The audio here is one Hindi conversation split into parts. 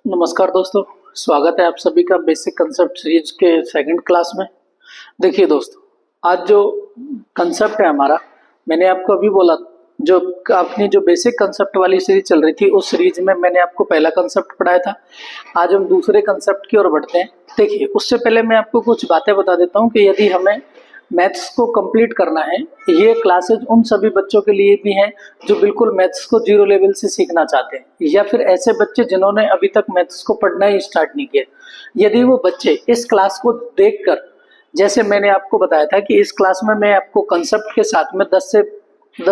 नमस्कार दोस्तों, स्वागत है आप सभी का बेसिक कंसेप्ट सीरीज के सेकंड क्लास में। देखिए दोस्तों, आज जो कंसेप्ट है हमारा, मैंने आपको अभी बोला, जो अपनी जो बेसिक कंसेप्ट वाली सीरीज चल रही थी उस सीरीज में मैंने आपको पहला कंसेप्ट पढ़ाया था। आज हम दूसरे कंसेप्ट की ओर बढ़ते हैं। देखिए, उससे पहले मैं आपको कुछ बातें बता देता हूँ कि यदि हमें मैथ्स को कंप्लीट करना है, ये क्लासेज उन सभी बच्चों के लिए भी हैं जो बिल्कुल मैथ्स को जीरो लेवल से सीखना चाहते हैं, या फिर ऐसे बच्चे जिन्होंने अभी तक मैथ्स को पढ़ना ही स्टार्ट नहीं किया। यदि वो बच्चे इस क्लास को देखकर, जैसे मैंने आपको बताया था कि इस क्लास में मैं आपको कंसेप्ट के साथ में 10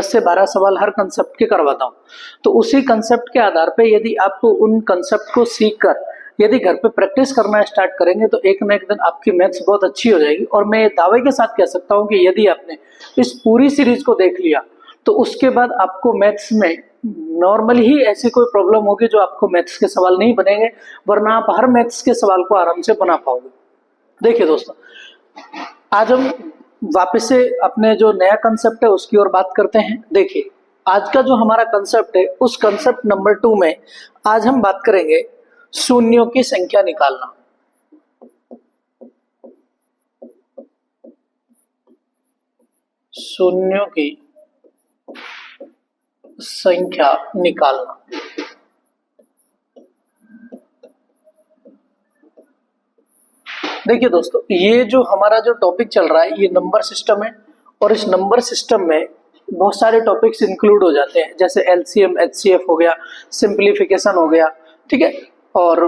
से 12 सवाल हर कंसेप्ट के करवाता हूँ, तो उसी कंसेप्ट के आधार पे यदि आपको उन कंसेप्ट को सीख कर यदि घर पे प्रैक्टिस करना स्टार्ट करेंगे तो एक न एक दिन आपकी मैथ्स बहुत अच्छी हो जाएगी। और मैं ये दावे के साथ कह सकता हूँ कि यदि आपने इस पूरी सीरीज को देख लिया तो उसके बाद आपको मैथ्स में नॉर्मली ही ऐसी कोई प्रॉब्लम होगी जो आपको मैथ्स के सवाल नहीं बनेंगे, वरना आप हर मैथ्स के सवाल को आराम से बना पाओगे। देखिए दोस्तों, आज हम वापस से अपने जो नया कंसेप्ट है उसकी ओर बात करते हैं। देखिए, आज का जो हमारा कंसेप्ट है उस कंसेप्ट नंबर 2 में आज हम बात करेंगे शून्यों की संख्या निकालना। शून्यों की संख्या निकालना। देखिए दोस्तों, ये जो हमारा जो टॉपिक चल रहा है ये नंबर सिस्टम है, और इस नंबर सिस्टम में बहुत सारे टॉपिक्स इंक्लूड हो जाते हैं, जैसे एलसीएम, एचसीएफ हो गया, सिंप्लीफिकेशन हो गया, ठीक है, और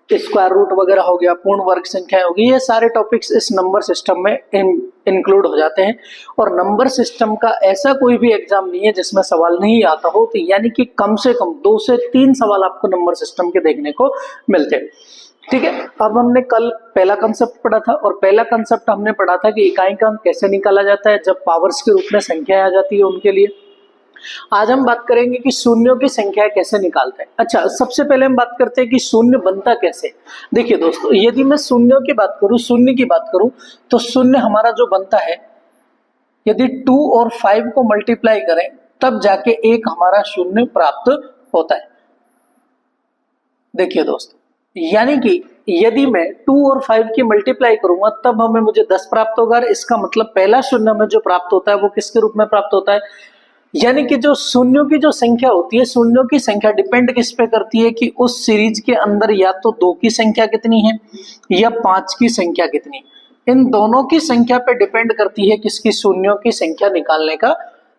स्क्वायर रूट वगैरह हो गया, पूर्ण वर्ग संख्या होगी। ये सारे टॉपिक्स इस नंबर सिस्टम में इंक्लूड हो जाते हैं। और नंबर सिस्टम का ऐसा कोई भी एग्जाम नहीं है जिसमें सवाल नहीं आता हो, तो यानी कि कम से कम 2 से 3 सवाल आपको नंबर सिस्टम के देखने को मिलते हैं। ठीक है, अब हमने कल पहला कंसेप्ट पढ़ा था, और पहला कंसेप्ट हमने पढ़ा था कि इकाई का अंक कैसे निकाला जाता है जब पावर्स के रूप में संख्या आ जाती है उनके लिए। आज हम बात करेंगे कि शून्यों की संख्या कैसे निकालते हैं। अच्छा, सबसे पहले हम बात करते हैं कि शून्य बनता कैसे। देखिए दोस्तों, यदि मैं शून्यों की बात करूं, शून्य की बात करूं, तो शून्य हमारा जो बनता है, यदि 2 और 5 को मल्टीप्लाई करें तब जाके एक हमारा शून्य प्राप्त होता है। देखिए दोस्तों, यानी कि यदि मैं 2 और 5 की मल्टीप्लाई करूंगा तब हमें मुझे 10 प्राप्त होगा। इसका मतलब पहला शून्य में जो प्राप्त होता है वो किसके रूप में प्राप्त होता है, यानी कि जो शून्यों की जो संख्या होती है, शून्यों की संख्या डिपेंड किस पे करती है कि उस सीरीज के अंदर या तो 2 की संख्या कितनी है या 5 की संख्या कितनी। इन दोनों की संख्या पे डिपेंड करती है किसकी शून्यों की संख्या निकालने का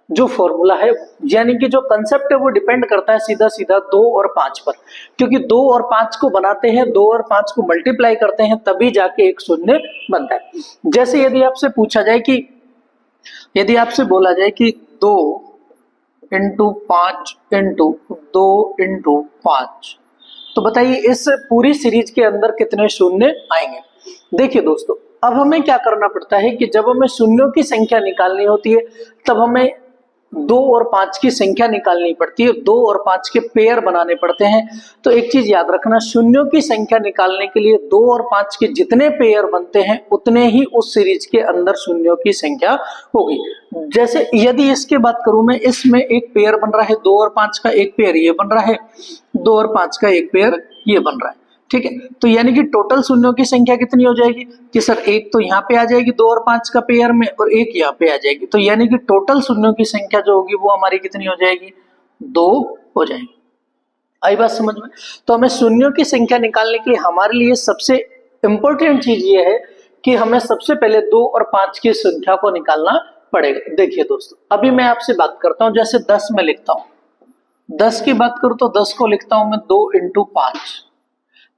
जो फॉर्मूला है, यानी कि जो कंसेप्ट है वो डिपेंड करता है सीधा सीधा 2 और 5 पर, क्योंकि 2 और 5 को बनाते हैं, 2 और 5 को मल्टीप्लाई करते हैं तभी जाके एक शून्य बनता है। जैसे यदि आपसे पूछा जाए कि, यदि आपसे बोला जाए कि 2 इंटू 5 इंटू 2 इंटू 5, तो बताइए इस पूरी सीरीज के अंदर कितने शून्य आएंगे। देखिए दोस्तों, अब हमें क्या करना पड़ता है कि जब हमें शून्यों की संख्या निकालनी होती है तब हमें 2 और 5 की संख्या निकालनी पड़ती है, 2 और 5 के पेयर बनाने पड़ते हैं। तो एक चीज याद रखना, शून्यों की संख्या निकालने के लिए 2 और 5 के जितने पेयर बनते हैं उतने ही उस सीरीज के अंदर शून्यों की संख्या होगी। जैसे यदि इसके बात करूं मैं, इसमें एक पेयर बन रहा है 2 और 5 का, एक पेयर ये बन रहा है, 2 और 5 का एक पेयर ये बन रहा है, ठीक है। तो यानी कि टोटल शून्यों की संख्या कितनी हो जाएगी कि सर एक तो यहाँ पे आ जाएगी 2 और 5 का पेयर में, और एक यहाँ पे आ जाएगी, तो यानी कि टोटल शून्यों की संख्या जो होगी वो हमारी कितनी हो जाएगी, 2 हो जाएगी। आई बात समझ में। तो हमें शून्यों की संख्या निकालने के लिए हमारे लिए सबसे इंपॉर्टेंट चीज ये है कि हमें सबसे पहले 2 और 5 की संख्या को निकालना पड़ेगा। देखिए दोस्तों, अभी मैं आपसे बात करता हूं, जैसे 10 में लिखता हूं, 10 की बात करूं तो 10 को लिखता हूं मैं 2 इंटू 5,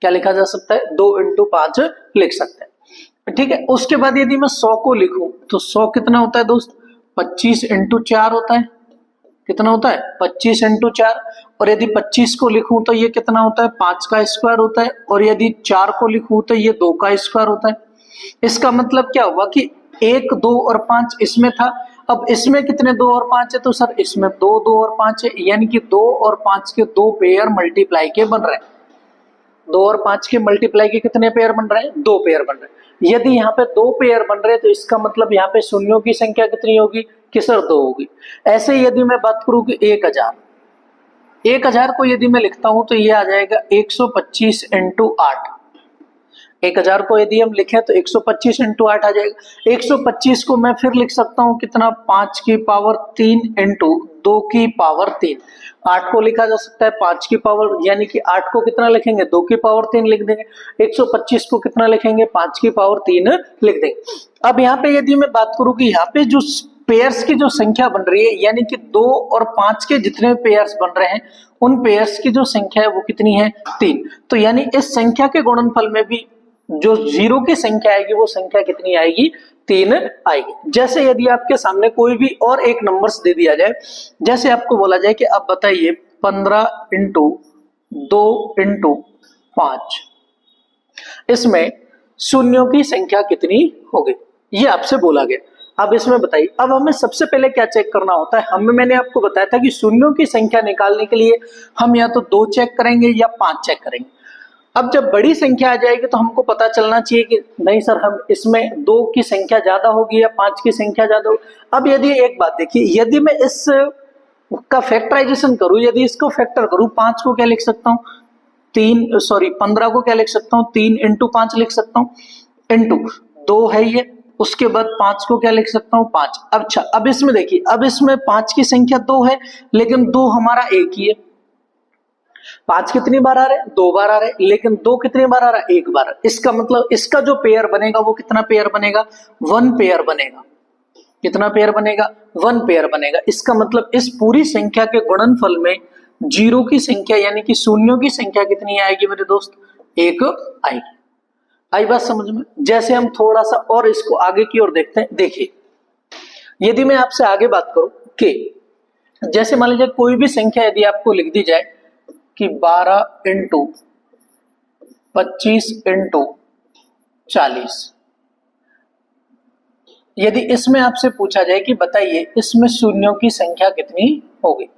क्या लिखा जा सकता है, 2 इंटू 5 लिख सकते हैं, ठीक है। उसके बाद यदि मैं 100 को लिखूं तो 100 कितना होता है दोस्त, 25 इंटू 4 होता है। कितना होता है, 25 इंटू 4। और यदि 25 को लिखूं तो ये कितना होता है, 5 का स्क्वायर होता है। और यदि 4 को लिखूं तो ये 2 का स्क्वायर होता है। इसका मतलब क्या हुआ कि 1, 2 और 5 इसमें था, अब इसमें कितने 2 और 5 है, तो सर इसमें 2, 2 और 5 है, यानी कि 2 और 5 के 2 पेयर मल्टीप्लाई के बन रहे हैं। 2 और 5 के मल्टीप्लाई के कितने पेयर बन रहे हैं, 2 पेयर बन रहे हैं। यदि यहाँ पे 2 पेयर बन रहे हैं तो इसका मतलब यहाँ पे शून्यों की संख्या कितनी होगी कि सर 2 होगी। ऐसे यदि मैं बात करूं कि 1000, 1000 को यदि मैं लिखता हूं तो ये आ जाएगा 125 इंटू 8। 1000 को यदि हम लिखें तो 125 इंटू 8 आ जाएगा। 125 को मैं फिर लिख सकता हूं कितना, 5 की पावर 3 इंटू 2 की पावर 3। 8 को लिखा जा सकता है 5 की पावर, यानी कि 8 को कितना लिखेंगे, 2 की पावर 3 लिख देंगे। 125 को कितना लिखेंगे, 5 की पावर 3 लिख देंगे। अब यहाँ पे यदि मैं बात करूं कि यहाँ पे जो पेयर्स की जो संख्या बन रही है, यानी कि 2 और 5 के जितने पेयर्स बन रहे हैं उन पेयर्स की जो संख्या है वो कितनी है, 3। तो यानी इस संख्या के गुणनफल में भी जो 0 की संख्या आएगी वो संख्या कितनी आएगी, 3 आएगी। जैसे यदि आपके सामने कोई भी और एक नंबर्स दे दिया जाए, जैसे आपको बोला जाए कि आप बताइए 15 इंटू 2 इंटू 5, इसमें शून्यों की संख्या कितनी होगी, ये आपसे बोला गया। अब इसमें बताइए, अब हमें सबसे पहले क्या चेक करना होता है, मैंने आपको बताया था कि शून्यों की संख्या निकालने के लिए हम या तो 2 चेक करेंगे या 5 चेक करेंगे। अब जब बड़ी संख्या आ जाएगी तो हमको पता चलना चाहिए कि नहीं सर, हम इसमें 2 की संख्या ज्यादा होगी या 5 की संख्या ज्यादा होगी। अब यदि एक बात देखिए, यदि मैं इस का फैक्टराइजेशन करूं, यदि इसको फैक्टर करूं, 5 को क्या लिख सकता हूं, 15 को क्या लिख सकता हूं, 3 इंटू 5 लिख सकता हूं, इंटू 2 है ये, उसके बाद 5 को क्या लिख सकता हूं, 5। अच्छा, अब इसमें देखिए, अब इसमें 5 की संख्या 2 है, लेकिन 2 हमारा एक ही है। 5 कितनी बार आ रहे हैं, 2 बार आ रहे हैं, लेकिन 2 कितनी बार आ रहा है, 1 बार। इसका मतलब इसका जो पेयर बनेगा वो कितना पेयर बनेगा, 1 पेयर बनेगा। कितना पेयर बनेगा, 1 पेयर बनेगा। इसका मतलब इस पूरी संख्या के गुणनफल में 0 की संख्या यानी कि शून्यों की संख्या कितनी आएगी मेरे दोस्त, 1 आएगी। आई बात समझ में। जैसे हम थोड़ा सा और इसको आगे की ओर देखते हैं, देखिए यदि मैं आपसे आगे बात करूं कि जैसे मान लीजिए कोई भी संख्या यदि आपको लिख दी जाए कि 12 इंटू 25 इंटू 40, यदि इसमें आपसे पूछा जाए कि बताइए इसमें शून्यों की संख्या कितनी होगी,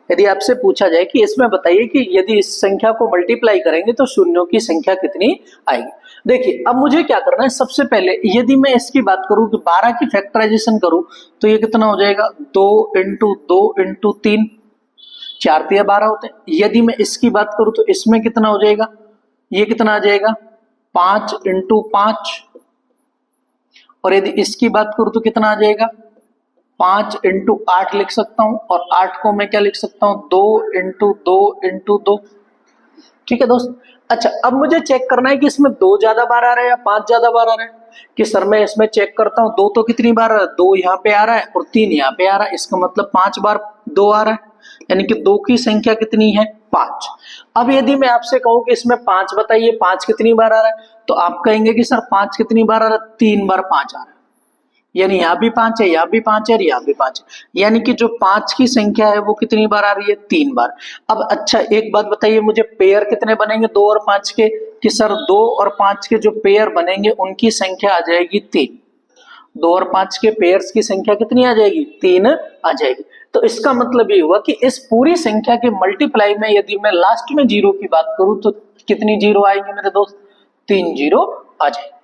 यदि आपसे पूछा जाए कि इसमें बताइए कि यदि इस संख्या को मल्टीप्लाई करेंगे तो शून्यों की संख्या कितनी आएगी। देखिए अब मुझे क्या करना है, सबसे पहले यदि मैं इसकी बात करूं कि 12 की फैक्टराइजेशन करूं तो ये कितना हो जाएगा, 2 इंटू 2 इंटू 3, 4 तिया 12 होते हैं। यदि मैं इसकी बात करूं तो इसमें कितना हो जाएगा, ये कितना आ जाएगा, 5 इंटू 5, और यदि इसकी बात करूं तो कितना आ जाएगा, 5 इंटू 8 लिख सकता हूं, और 8 को मैं क्या लिख सकता हूं, 2 इंटू 2 इंटू 2। ठीक है दोस्त। अच्छा, अब मुझे चेक करना है कि इसमें 2 ज्यादा बार आ रहा है या 5 ज्यादा बार आ रहा है। कि सर मैं इसमें चेक करता हूं 2 तो कितनी बार आ रहा है, 2 यहाँ पे आ रहा है और 3 यहाँ पे आ रहा है, इसका मतलब 5 बार 2 आ रहा है, यानी कि 2 की संख्या कितनी है, 5। अब यदि मैं आपसे कहूं कि इसमें 5 बताइए 5 कितनी बार आ रहा है, तो आप कहेंगे कि सर 5 कितनी बार आ रहा है, 3 बार 5 आ रहा है, यानी यहाँ भी 5 है, यहाँ भी 5 है और यहाँ भी 5 है, यानी कि जो 5 की संख्या है वो कितनी बार आ रही है, 3 बार। अब अच्छा एक बात बताइए मुझे, पेयर कितने बनेंगे 2 और 5 के, कि सर 2 और 5 के जो पेयर बनेंगे उनकी संख्या आ जाएगी 3। 2 और 5 के पेयर्स की संख्या कितनी आ जाएगी, 3 आ जाएगी। तो इसका मतलब ये हुआ कि इस पूरी संख्या के मल्टीप्लाई में यदि मैं लास्ट में 0 की बात करूं तो कितनी 0 आएंगे मेरे दोस्त, 3 0 आ जाएंगे।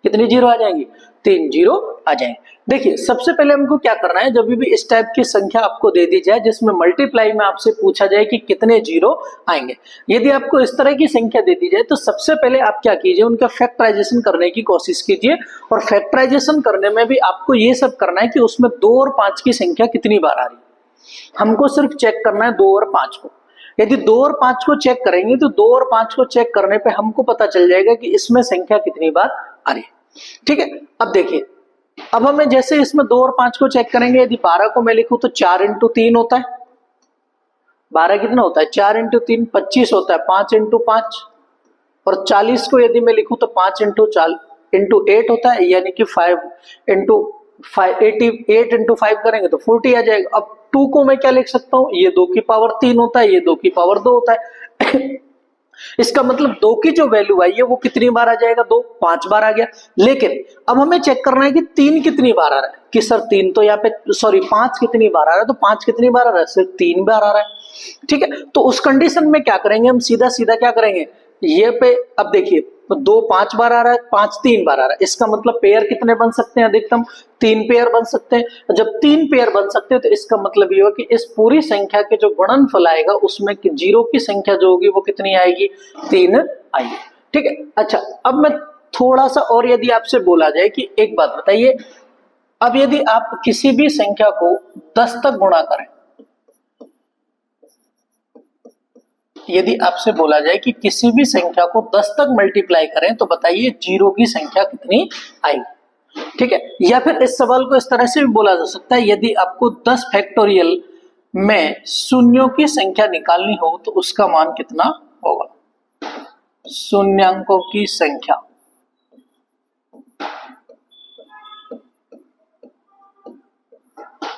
कितनी 0 आ जाएंगी, 3 0 आ जाएंगे। देखिए सबसे पहले हमको क्या करना है, जब भी इस टाइप की संख्या आपको दे दी जाए जिसमें मल्टीप्लाई में आपसे पूछा जाए कि कितने 0 आएंगे, यदि आपको इस तरह की संख्या दे दी जाए तो सबसे पहले आप क्या कीजिए, उनका फैक्टराइजेशन करने की कोशिश कीजिए। और फैक्टराइजेशन करने में भी आपको ये सब करना है कि उसमें 2 और 5 की संख्या कितनी बार आ रही है। हमको सिर्फ चेक करना है 2 और 5 को। यदि 2 और 5 को चेक करेंगे तो 2 और 5 को चेक करने पे हमको पता चल जाएगा कि इसमें संख्या कितनी बार आ रही है। ठीक है। अब देखिए, अब हमें जैसे इसमें 2 और 5 को चेक करेंगे, यदि 12 को मैं लिखूं तो 4 इंटू 3 होता है, 12 कितना होता है, 4 इंटू 3 25 होता है, 5 इंटू 5, और 40 को यदि मैं लिखूं तो 5 इंटू 8 होता है, यानी कि 5 इंटू 8 इंटू 5 करेंगे तो 40 आ जाएगा। अब 2 को मैं क्या लिख सकता हूं, ये 2 की पावर 3 होता है, ये 2 की पावर 2 होता है। इसका मतलब 2 की जो वैल्यू आई है वो कितनी बार आ जाएगा, 2 5 बार आ गया। लेकिन अब हमें चेक करना है कि 3 कितनी बार आ रहा है, कि सर 3 तो यहाँ पे 5 कितनी बार आ रहा है, तो 5 कितनी बार आ रहा है, सिर्फ 3 बार आ रहा है। ठीक है, तो उस कंडीशन में क्या करेंगे, हम सीधा सीधा क्या करेंगे, ये पे अब देखिए 2 5 बार आ रहा है, 5 3 बार आ रहा है, इसका मतलब पेयर कितने बन सकते हैं? अधिकतम 3 पेयर बन सकते हैं। जब 3 पेयर बन सकते हैं तो इसका मतलब ये हो कि इस पूरी संख्या के जो गुणनफल आएगा उसमें जीरो की संख्या जो होगी वो कितनी आएगी? 3 आएगी। ठीक है। अच्छा, अब मैं थोड़ा सा और यदि आपसे बोला जाए कि एक बात बताइए, अब यदि आप किसी भी संख्या को 10 तक गुणा करें, यदि आपसे बोला जाए कि किसी भी संख्या को 10 तक मल्टीप्लाई करें तो बताइए जीरो की संख्या कितनी आएगी? ठीक है। या फिर इस सवाल को इस तरह से भी बोला जा सकता है, यदि आपको 10 फैक्टोरियल में शून्यों की संख्या निकालनी हो तो उसका मान कितना होगा? शून्यांकों की संख्या।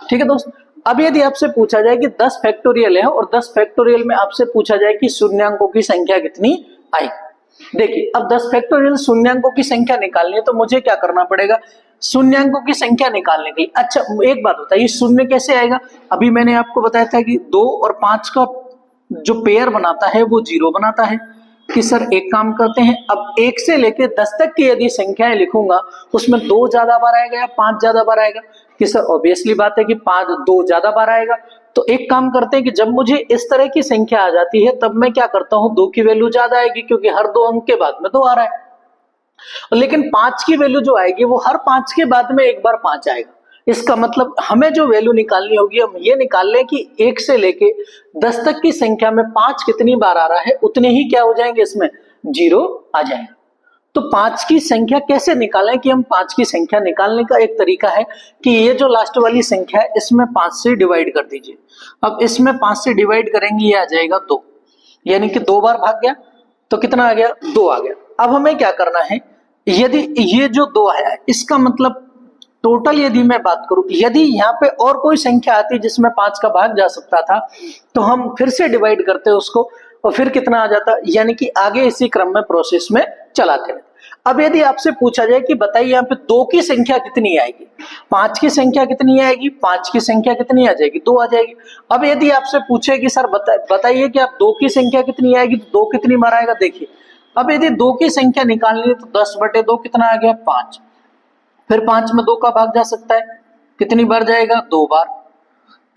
ठीक है दोस्त। अब यदि आपसे पूछा जाए कि 10 फैक्टोरियल है और 10 फैक्टोरियल में आपसे पूछा जाए कि शून्यांकों की संख्या कितनी आई, देखिए अब 10 फैक्टोरियल शून्यांकों की संख्या निकालनी है तो मुझे क्या करना पड़ेगा? शून्यांकों की संख्या निकालने के लिए, अच्छा एक बात बताइए, शून्य कैसे आएगा? अभी मैंने आपको बताया था कि 2 और 5 का जो पेयर बनाता है वो 0 बनाता है। कि सर एक काम करते हैं, अब 1 से लेके 10 तक की यदि संख्याएं लिखूंगा उसमें 2 ज्यादा बार आएगा या 5 ज्यादा बार आएगा? कि सर ऑब्वियसली बात है कि 2 ज्यादा बार आएगा। तो एक काम करते हैं कि जब मुझे इस तरह की संख्या आ जाती है तब मैं क्या करता हूं, 2 की वैल्यू ज्यादा आएगी क्योंकि हर 2 अंक के बाद में 2 आ रहा है। लेकिन 5 की वैल्यू जो आएगी वो हर 5 के बाद में एक बार 5 आएगा। इसका मतलब हमें जो वैल्यू निकालनी होगी, हम ये निकाल लें कि 1 से लेके 10 तक की संख्या में 5 कितनी बार आ रहा है, उतने ही क्या हो जाएंगे, इसमें 0 आ जाएंगे। तो 5 की संख्या कैसे निकालें? कि हम 5 की संख्या निकालने का एक तरीका है कि ये जो लास्ट वाली संख्या है इसमें 5 से डिवाइड कर दीजिए। अब इसमें 5 से डिवाइड करेंगे, ये आ जाएगा 2, यानी कि 2 बार भाग गया तो कितना आ गया? 2 आ गया। अब हमें क्या करना है, यदि ये जो 2 है इसका मतलब टोटल यदि मैं बात करूं, यदि यहाँ पे और कोई संख्या आती जिसमें 5 का भाग जा सकता था तो हम फिर से डिवाइड करते उसको और फिर कितना आ जाता, यानी कि आगे इसी क्रम में प्रोसेस में चलाते रहते। अब यदि आपसे पूछा जाए कि बताइए यहाँ पे 2 की संख्या कितनी आएगी, 5 की संख्या कितनी आएगी, 5 की संख्या कितनी आ जाएगी? 2 आ जाएगी। अब यदि आपसे पूछे कि सर बताइए कि आप 2 की संख्या कितनी आएगी तो 2 कितनी बार आएगा? देखिए अब यदि 2 की संख्या निकालनी है तो 10/2 कितना आ गया? 5। फिर 5 में 2 का भाग जा सकता है, कितनी बार जाएगा? 2 बार।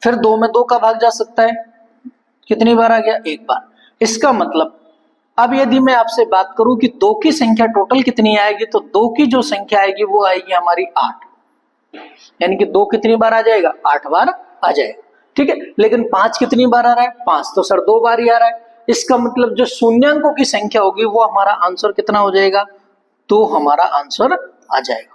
फिर 2 में 2 का भाग जा सकता है, कितनी बार आ गया? 1 बार। इसका मतलब अब यदि मैं आपसे बात करूं कि 2 की संख्या टोटल कितनी आएगी तो 2 की जो संख्या आएगी वो आएगी हमारी 8, यानी कि 2 कितनी बार आ जाएगा? 8 बार आ जाएगा। ठीक है। लेकिन 5 कितनी बार आ रहा है? 5 तो सर 2 बार ही आ रहा है। इसका मतलब जो शून्यांकों की संख्या होगी वो हमारा आंसर कितना हो जाएगा? तो हमारा आंसर आ जाएगा,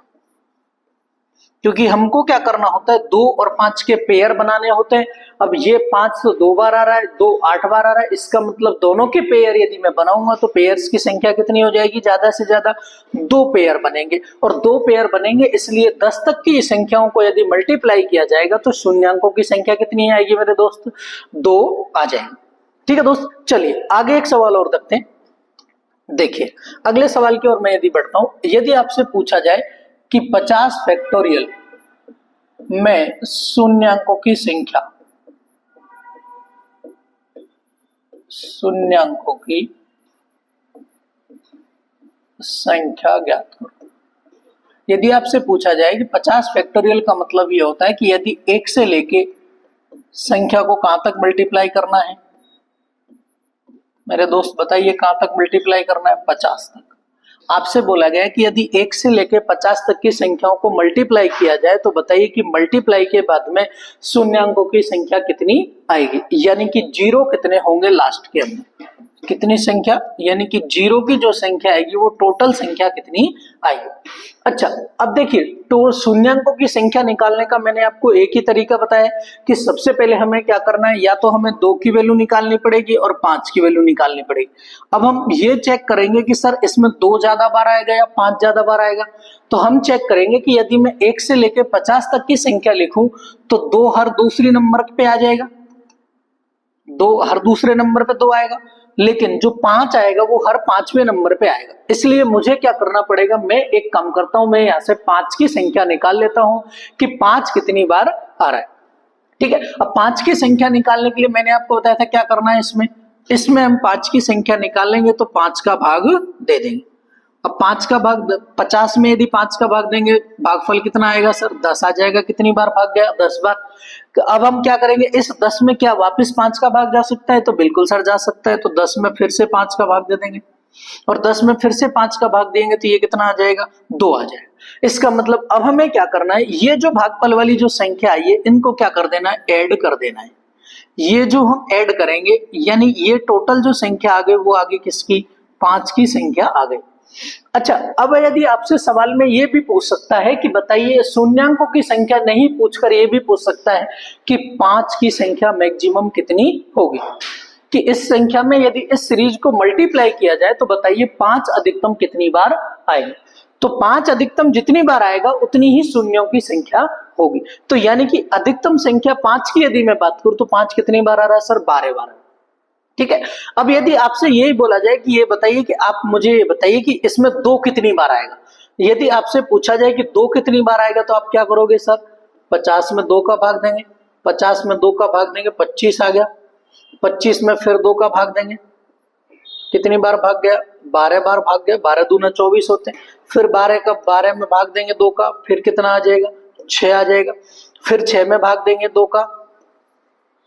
क्योंकि हमको क्या करना होता है, 2 और 5 के पेयर बनाने होते हैं। अब ये 5 तो 2 बार आ रहा है, 2 8 बार आ रहा है, इसका मतलब दोनों के पेयर यदि मैं बनाऊंगा तो पेयर्स की संख्या कितनी हो जाएगी? ज्यादा से ज्यादा 2 पेयर बनेंगे, और 2 पेयर बनेंगे इसलिए 10 तक की संख्याओं को यदि मल्टीप्लाई किया जाएगा तो शून्यांकों की संख्या कितनी आएगी मेरे दोस्त? 2 आ जाएंगे। ठीक है दोस्त, चलिए आगे एक सवाल और देखते हैं। देखिए अगले सवाल की ओर मैं यदि बढ़ता हूं, यदि आपसे पूछा जाए कि 50 फैक्टोरियल में शून्यांकों की संख्या, शून्यांकों की संख्या ज्ञात करो। यदि आपसे पूछा जाए कि 50 फैक्टोरियल का मतलब ये होता है कि यदि 1 से लेके संख्या को कहां तक मल्टीप्लाई करना है मेरे दोस्त, बताइए कहां तक मल्टीप्लाई करना है? 50 तक। आपसे बोला गया है कि यदि 1 से लेकर 50 तक की संख्याओं को मल्टीप्लाई किया जाए तो बताइए कि मल्टीप्लाई के बाद में शून्यांकों की संख्या कितनी आएगी, यानी कि 0 कितने होंगे लास्ट के अंदर, कितनी संख्या, यानी कि 0 की जो संख्या आएगी वो टोटल संख्या कितनी आएगी। अच्छा अब देखिए, तो शून्यांकों की संख्या निकालने का मैंने आपको एक ही तरीका बताया कि सबसे पहले हमें क्या करना है, या तो हमें 2 की वैल्यू निकालनी पड़ेगी और 5 की वैल्यू निकालनी पड़ेगी। अब हम ये चेक करेंगे कि सर इसमें 2 ज्यादा बार आएगा या 5 ज्यादा बार आएगा। तो हम चेक करेंगे कि यदि मैं 1 से लेकर 50 तक की संख्या लिखूं तो 2 हर दूसरी नंबर पे आ जाएगा, 2 हर दूसरे नंबर पे 2 आएगा, लेकिन जो 5 आएगा वो हर 5वें नंबर पे आएगा। इसलिए मुझे क्या करना पड़ेगा, मैं एक काम करता हूं, मैं यहां से 5 की संख्या निकाल लेता हूं कि 5 कितनी बार आ रहा है। ठीक है। अब 5 की संख्या निकालने के लिए मैंने आपको बताया था क्या करना है, इसमें इसमें हम 5 की संख्या निकालेंगे तो 5 का भाग दे देंगे। अब 5 का भाग 50 में यदि 5 का भाग देंगे, भागफल कितना आएगा सर? 10 आ जाएगा। कितनी बार भाग गया? 10 बार। तो अब हम क्या करेंगे, इस 10 में क्या वापस 5 का भाग जा सकता है? तो बिल्कुल सर जा सकता है। तो 10 में फिर से 5 का भाग दे देंगे और 10 में फिर से 5 का भाग देंगे तो ये कितना आ जाएगा? 2 आ जाएगा। इसका मतलब अब हमें क्या करना है, ये जो भागफल वाली जो संख्या आई है इनको क्या कर देना है? ऐड कर देना है। ये जो हम ऐड करेंगे यानी ये टोटल जो संख्या आ गई वो आ गई किसकी? 5 की संख्या आ गई। अच्छा, अब यदि आपसे सवाल में ये भी पूछ सकता है कि बताइए, शून्यांकों की संख्या नहीं पूछकर ये भी पूछ सकता है कि 5 की संख्या मैक्सिमम कितनी होगी, कि इस संख्या में यदि इस सीरीज को मल्टीप्लाई किया जाए तो बताइए 5 अधिकतम कितनी बार आएगा? तो 5 अधिकतम जितनी बार आएगा उतनी ही शून्यों की संख्या होगी। तो यानी कि अधिकतम संख्या 5 की यदि मैं बात करूं तो 5 कितनी बार आ रहा है सर? 12 बार। ठीक है। अब यदि आपसे यही बोला जाए कि ये बताइए कि आप मुझे ये बताइए कि इसमें 2 कितनी बार आएगा, यदि आपसे पूछा जाए कि 2 कितनी बार आएगा तो आप क्या करोगे सर? 50 में 2 का भाग देंगे, 50 में 2 का भाग देंगे 25 आ गया, 25 में फिर 2 का भाग देंगे, कितनी बार भाग गया? 12 बार भाग गया। 12 दूना 24 होते हैं। फिर 12 में भाग देंगे 2 का, फिर कितना आ जाएगा? 6 आ जाएगा। फिर 6 में भाग देंगे 2 का,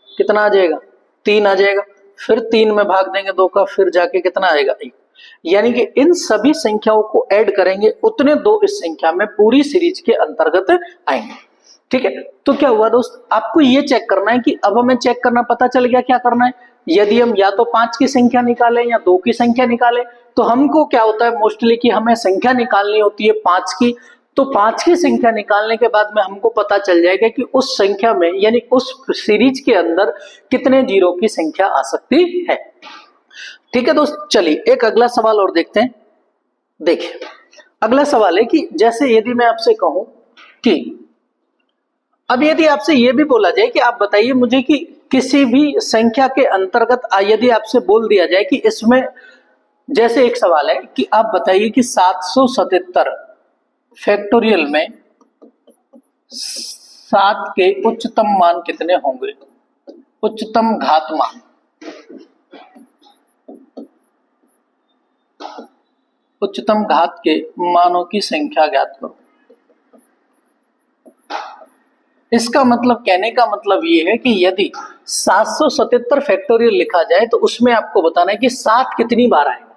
कितना आ जाएगा? 3 आ जाएगा। फिर 3 में भाग देंगे 2 का, फिर जाके कितना आएगा? 1। यानी कि इन सभी संख्याओं को ऐड करेंगे उतने 2 इस संख्या में पूरी सीरीज के अंतर्गत आएंगे। ठीक है। तो क्या हुआ दोस्त, आपको ये चेक करना है कि अब हमें चेक करना पता चल गया क्या करना है। यदि हम या तो 5 की संख्या निकालें या 2 की संख्या निकालें, तो हमको क्या होता है मोस्टली कि हमें संख्या निकालनी होती है 5 की। तो 5 की संख्या निकालने के बाद में हमको पता चल जाएगा कि उस संख्या में यानी उस सीरीज के अंदर कितने जीरो की संख्या आ सकती है। ठीक है दोस्त, चलिए एक अगला सवाल और देखते हैं। देखिए अगला सवाल है कि जैसे यदि मैं आपसे कहूं कि अब यदि आपसे यह भी बोला जाए कि आप बताइए मुझे कि किसी भी संख्या के अंतर्गत यदि आपसे बोल दिया जाए कि इसमें, जैसे एक सवाल है कि आप बताइए कि 777 फैक्टोरियल में 7 के उच्चतम मान कितने होंगे? उच्चतम घात मान, उच्चतम घात के मानों की संख्या ज्ञात करो। इसका मतलब, कहने का मतलब ये है कि यदि 777 फैक्टोरियल लिखा जाए तो उसमें आपको बताना है कि 7 कितनी बार आएगा।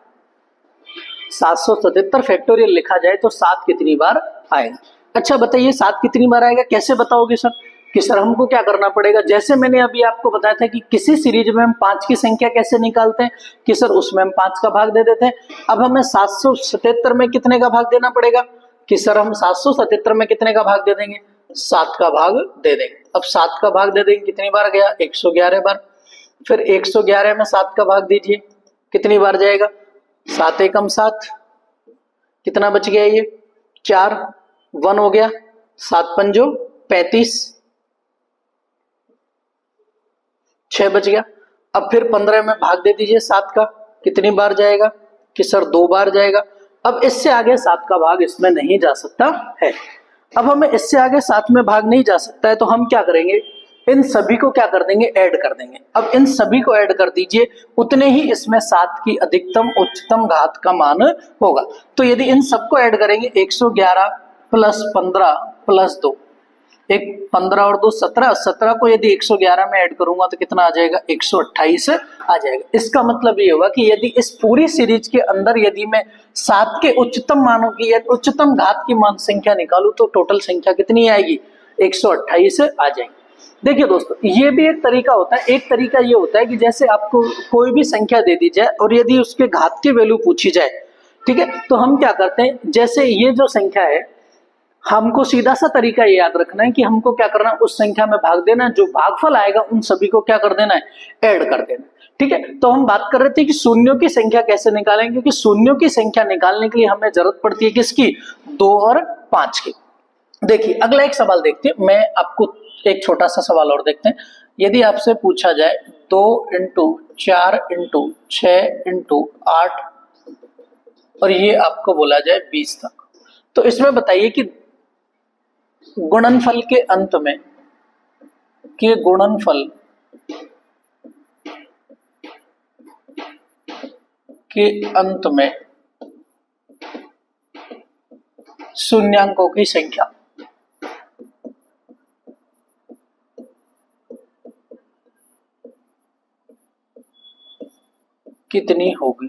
777 फैक्टोरियल लिखा जाए तो 7 कितनी बार आएगा। अच्छा बताइए 7 कितनी बार आएगा, कैसे बताओगे सर? कि सर हमको क्या करना पड़ेगा, जैसे मैंने अभी आपको बताया था कि किसी सीरीज में हम 5 की संख्या कैसे निकालते हैं कि सर उसमें हम 5 का भाग दे देते हैं। अब हमें 777 में कितने का भाग देना पड़ेगा कि सर हम 777 में कितने का भाग दे देंगे? 7 का भाग दे देंगे। अब 7 का भाग दे देंगे, कितनी बार गया? 111 बार। फिर 111 में 7 का भाग दीजिए, कितनी बार जाएगा? 7 एकम 7, कितना बच गया? ये 4, 1 हो गया, 7 पंजो 35, 6 बच गया। अब फिर 15 में भाग दे दीजिए 7 का, कितनी बार जाएगा? कि सर 2 बार जाएगा। अब इससे आगे 7 का भाग इसमें नहीं जा सकता है। अब हमें इससे आगे 7 में भाग नहीं जा सकता है तो हम क्या करेंगे, इन सभी को क्या कर देंगे? ऐड कर देंगे। अब इन सभी को ऐड कर दीजिए, उतने ही इसमें 7 की अधिकतम उच्चतम घात का मान होगा। तो यदि इन सबको ऐड करेंगे 111 प्लस 15 प्लस 2, एक 15 और 2 17, 17 को यदि 111 में ऐड करूंगा तो कितना आ जाएगा? 128 आ जाएगा। इसका मतलब ये होगा कि यदि इस पूरी सीरीज के अंदर यदि मैं 7 के उच्चतम मानों की या उच्चतम घात की मान संख्या निकालूं तो टोटल संख्या कितनी आएगी? 128 आ जाएगी। देखिए दोस्तों, ये भी एक तरीका होता है। एक तरीका ये होता है कि जैसे आपको कोई भी संख्या दे दी जाए और यदि उसके घात की वैल्यू पूछी जाए, ठीक है, तो हम क्या करते हैं, जैसे ये जो संख्या है, हमको सीधा सा तरीका ये याद रखना है कि हमको क्या करना है, उस संख्या में भाग देना है, जो भागफल आएगा उन सभी को क्या कर देना है? ऐड कर देना है। ठीक है। तो हम बात कर रहे थे कि शून्यों की संख्या कैसे निकालेंगे, क्योंकि शून्यों की संख्या निकालने के लिए हमें जरूरत पड़ती है किसकी? 2 और 5 की। देखिए अगला एक सवाल देखते हैं। मैं आपको एक छोटा सा सवाल और देखते हैं। यदि आपसे पूछा जाए 2 × 4 × 6 × 8 और ये आपको बोला जाए 20 तक, तो इसमें बताइए कि गुणनफल के अंत में कि गुणनफल के अंत में शून्यांकों की संख्या कितनी होगी।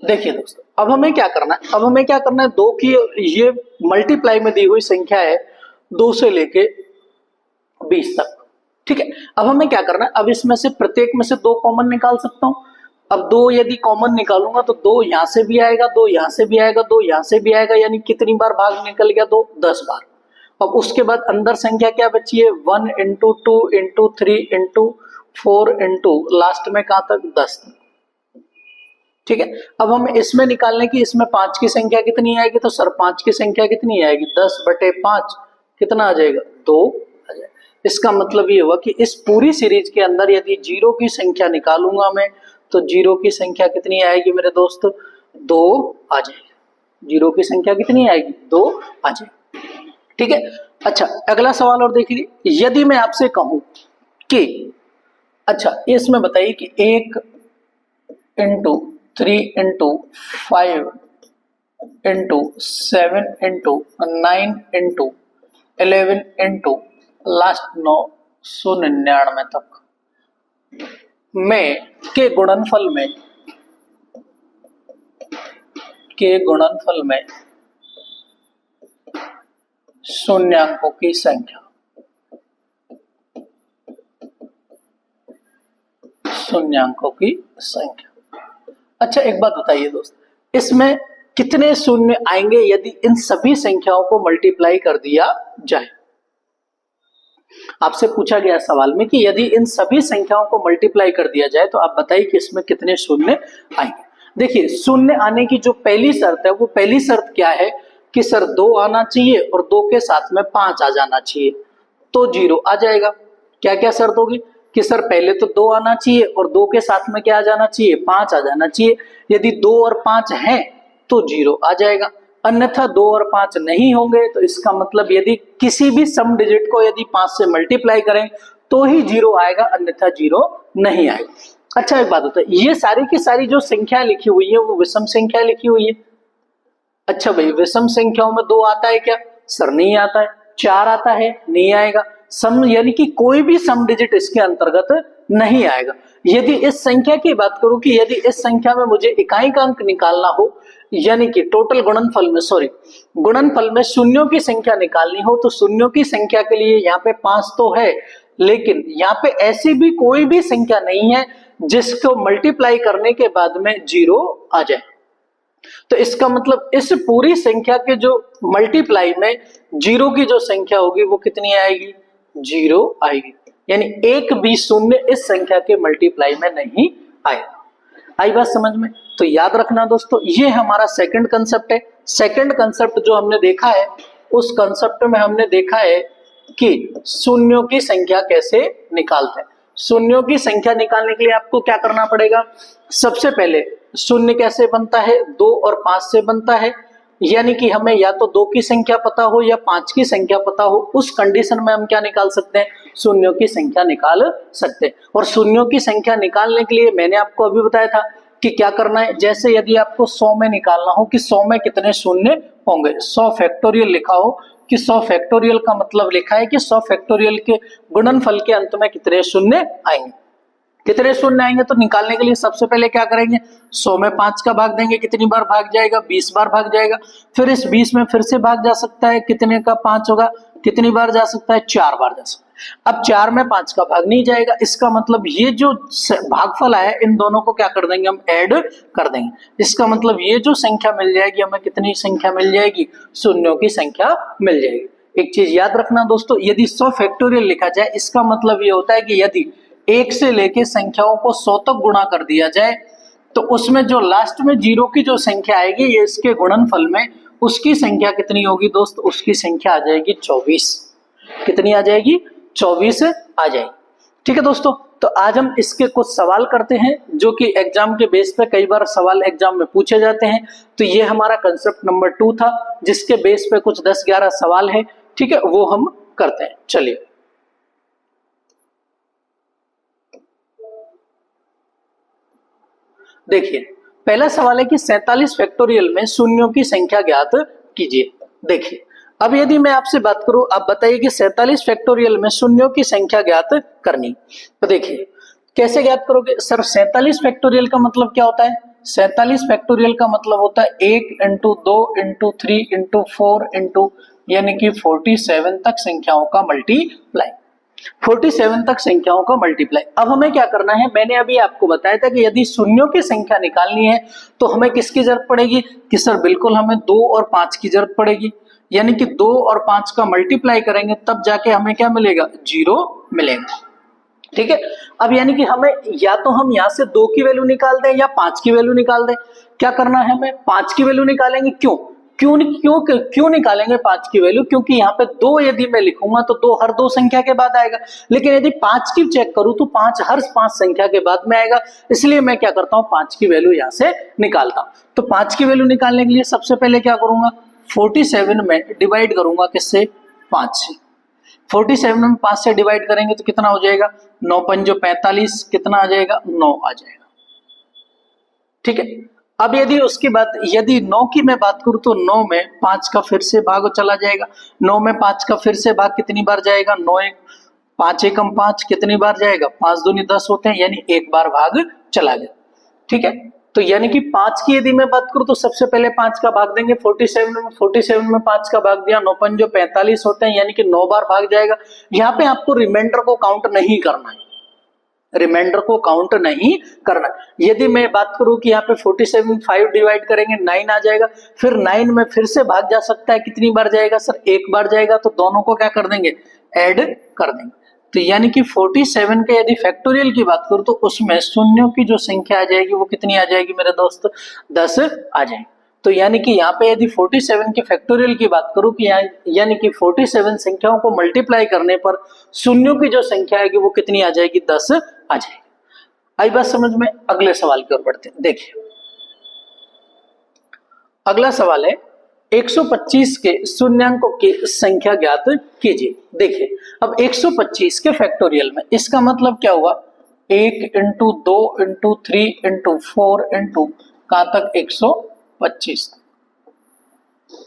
देखिए दोस्तों, अब हमें क्या करना है, दो की ये मल्टीप्लाई में दी हुई संख्या है 2 से लेके 20 तक, ठीक है। अब हमें क्या करना है, अब इसमें से प्रत्येक में से 2 कॉमन निकाल सकता हूं। अब 2 यदि कॉमन निकालूंगा तो 2 यहां से भी आएगा, 2 यहां से भी आएगा, 2 यहां से भी आएगा, यानी कितनी बार भाग निकल गया, 2 10 बार। अब उसके बाद अंदर संख्या क्या बची है, 1 into 2 into 3 into 4 into last में कहां तक 10 तक, ठीक है। अब हमें इसमें निकालने की, इसमें 5 की संख्या कितनी आएगी, तो सर 5 की संख्या कितनी आएगी, 10/5 कितना आ जाएगा, 2 आ जाएगा। इसका मतलब ये हुआ कि इस पूरी सीरीज के अंदर यदि 0 की संख्या निकालूंगा मैं, तो 0 की संख्या कितनी आएगी मेरे दोस्त, 2 आ जाएगी। 0 की संख्या कितनी आएगी, 2 आ जाएगी, ठीक है। अच्छा, अगला सवाल और देख लीजिए, यदि मैं आपसे कहूं कि अच्छा इसमें बताइए कि 1 into 3 into 5 into 7 into 9 into 11 into last 999 तक में के गुणनफल में शून्यांकों की संख्या अच्छा एक बात बताइए दोस्त, इसमें कितने शून्य आएंगे यदि इन सभी संख्याओं को मल्टीप्लाई कर दिया जाए। आपसे पूछा गया सवाल में कि यदि इन सभी संख्याओं को मल्टीप्लाई कर दिया जाए तो आप बताइए कि इसमें कितने शून्य आएंगे। देखिए, शून्य आने की जो पहली शर्त है, वो पहली शर्त क्या है कि सर 2 आना चाहिए और 2 के साथ में 5 आ जाना चाहिए, तो 0 आ जाएगा। क्या क्या शर्त होगी कि सर पहले तो 2 आना चाहिए और 2 के साथ में क्या आ जाना चाहिए, 5 आ जाना चाहिए। यदि 2 और 5 हैं तो 0 आ जाएगा, अन्यथा 2 और 5 नहीं होंगे तो इसका मतलब यदि किसी भी सम डिजिट को यदि 5 से मल्टीप्लाई करें तो ही 0 आएगा, अन्यथा 0 नहीं आएगा। अच्छा एक बात होता है, ये सारी की सारी जो संख्या लिखी हुई है वो विषम संख्या लिखी हुई है। अच्छा भाई, विषम संख्याओं में 2 आता है क्या, सर नहीं आता है। 4 आता है, नहीं आएगा। सम यानी कि कोई भी सम डिजिट इसके अंतर्गत नहीं आएगा। यदि इस संख्या की बात करूं कि यदि इस संख्या में मुझे इकाई का अंक निकालना हो, यानी कि टोटल गुणनफल में शून्यों की संख्या निकालनी हो, तो शून्यों की संख्या के लिए यहाँ पे 5 तो है, लेकिन यहाँ पे ऐसी भी कोई भी संख्या नहीं है जिसको मल्टीप्लाई करने के बाद में 0 आ जाए। तो इसका मतलब इस पूरी संख्या के जो मल्टीप्लाई में 0 की जो संख्या होगी वो कितनी आएगी, 0 आएगी। यानी एक भी शून्य इस संख्या के मल्टीप्लाई में नहीं आएगा। आई बात समझ में? तो याद रखना दोस्तों, ये हमारा सेकंड कंसेप्ट है। सेकंड कंसेप्ट जो हमने देखा है, उस कंसेप्ट में हमने देखा है कि शून्यों की संख्या कैसे निकालते हैं। शून्यों की संख्या निकालने के लिए आपको क्या करना पड़ेगा, सबसे पहले शून्य कैसे बनता है, 2 और 5 से बनता है। यानी कि हमें या तो 2 की संख्या पता हो या 5 की संख्या पता हो, उस कंडीशन में हम क्या निकाल सकते हैं, शून्यों की संख्या निकाल सकते हैं। और शून्यों की संख्या निकालने के लिए मैंने आपको अभी बताया था कि क्या करना है। जैसे यदि आपको 100 में निकालना हो कि 100 में कितने शून्य होंगे, 100 फैक्टोरियल लिखा हो कि 100 फैक्टोरियल का मतलब लिखा है कि 100 फैक्टोरियल के गुणनफल के अंत में कितने शून्य आएंगे। कितने शून्य आएंगे तो निकालने के लिए सबसे पहले क्या करेंगे, 100 में 5 का भाग देंगे, कितनी बार भाग जाएगा, 20 बार भाग जाएगा। फिर इस 20 में फिर से भाग जा सकता है, कितने का 5 होगा, कितनी बार जा सकता है, 4 बार जा सकता है। अब 4 में 5 का भाग नहीं जाएगा, इसका मतलब ये जो भागफल है इन दोनों को क्या कर देंगे, हम ऐड कर देंगे। इसका मतलब ये जो संख्या मिल जाएगी हमें, कितनी संख्या मिल जाएगी, शून्यों की संख्या मिल जाएगी। एक चीज याद रखना दोस्तों, यदि 100 फैक्टोरियल लिखा जाए, इसका मतलब ये होता है कि यदि 1 से लेके संख्याओं को 100 तक गुणा कर दिया जाए तो उसमें जो लास्ट में 0 की जो संख्या आएगी, ये इसके गुणनफल में उसकी संख्या कितनी होगी दोस्त, उसकी संख्या आ जाएगी 24। कितनी आ जाएगी, 24 आ जाएगी। ठीक है दोस्तों, तो आज हम इसके कुछ सवाल करते हैं जो कि एग्जाम के बेस पे कई बार सवाल एग्जाम में पूछे जाते हैं। तो ये हमारा कंसेप्ट नंबर 2 था, जिसके बेस पे कुछ 10-11 सवाल है। ठीक है, वो हम करते हैं। चलिए, देखिए पहला सवाल है कि 47 फैक्टोरियल में शून्यों की संख्या ज्ञात कीजिए। देखिए अब यदि मैं आपसे बात करूं, आप बताइए कि 47 फैक्टोरियल में शून्यों की संख्या ज्ञात करनी, तो देखिए कैसे ज्ञात करोगे सर? 47 फैक्टोरियल का मतलब क्या होता है? 47 फैक्टोरियल का मतलब होता है 1 इंटू 2 इंटू 3 इंटू 4 इंटू यानी कि 47 तक संख्याओं का मल्टीप्लाई, 47 तक संख्याओं का मल्टीप्लाई। अब हमें क्या करना है, मैंने अभी आपको बताया था कि यदि शून्यों की संख्या निकालनी है तो हमें किसकी जरूरत पड़ेगी कि सर बिल्कुल हमें 2 और 5 की जरूरत पड़ेगी, यानी कि 2 और 5 का मल्टीप्लाई करेंगे तब जाके हमें क्या मिलेगा? 0 मिलेगा। ठीक है, अब यानी कि हमें या तो हम यहां से 2 की वैल्यू निकाल दें या 5 की वैल्यू निकाल दें। क्या करना है, हमें 5 की वैल्यू निकालेंगे। क्यों निकालेंगे 5 की वैल्यू? क्योंकि यहाँ पे 2 यदि मैं लिखूंगा तो 2 हर 2 संख्या के बाद आएगा, लेकिन यदि 5 की चेक करूं तो 5 हर 5 संख्या के बाद में आएगा। इसलिए मैं क्या करता हूं, 5 की वैल्यू यहां से निकालता हूं। तो 5 की वैल्यू निकालने के लिए सबसे पहले क्या करूंगा, 47 में डिवाइड करूंगा किससे? 5 से। 47 में 5 से डिवाइड करेंगे तो कितना हो जाएगा? 9 पंजो 45, कितना आ जाएगा? 9 आ जाएगा। ठीक है, अब यदि उसके बाद यदि 9 की मैं बात करूं तो 9 में 5 का फिर से भाग चला जाएगा। 9 में 5 का फिर से भाग कितनी बार जाएगा? 9 एक 5 एकम 5 कितनी बार जाएगा? 5 दूनी 10 होते हैं, यानी एक बार भाग चला गया। ठीक है, तो यानी कि 5 की यदि मैं बात करूं तो सबसे पहले 5 का भाग देंगे 47 में 5 का भाग दिया, 9 पंजो 45 होते हैं, यानी कि 9 बार भाग जाएगा। यहाँ पे आपको रिमाइंडर को काउंट नहीं करना है, रिमाइंडर को काउंट नहीं करना। यदि मैं बात करूं कि यहाँ पे 47 5 डिवाइड करेंगे 9 आ जाएगा, फिर 9 में फिर से भाग जा सकता है, कितनी बार जाएगा सर? एक बार जाएगा। तो दोनों को क्या कर देंगे? ऐड कर देंगे। तो यानी कि 47 के यदि फैक्टोरियल की बात करूं तो उसमें शून्यों की जो संख्या आ जाएगी वो कितनी आ जाएगी मेरे दोस्त? 10 आ जाएगी। तो यानी कि यहाँ पे यदि 47 के फैक्टोरियल की बात करूं कि यानी कि 47 संख्याओं को मल्टीप्लाई करने पर शून्यों की जो संख्या आएगी वो कितनी आ जाएगी? 10 आ जाएगी। आई बात समझ में? अगले सवाल की ओर बढ़ते हैं। देखिए अगला सवाल है 125 के शून्यांकों की संख्या ज्ञात कीजिए। देखिए अब 125 के फैक्टोरियल में इसका मतलब क्या हुआ? 1 इंटू 2 इंटू 3 इंटू 4 इंटू कहां तक? 125,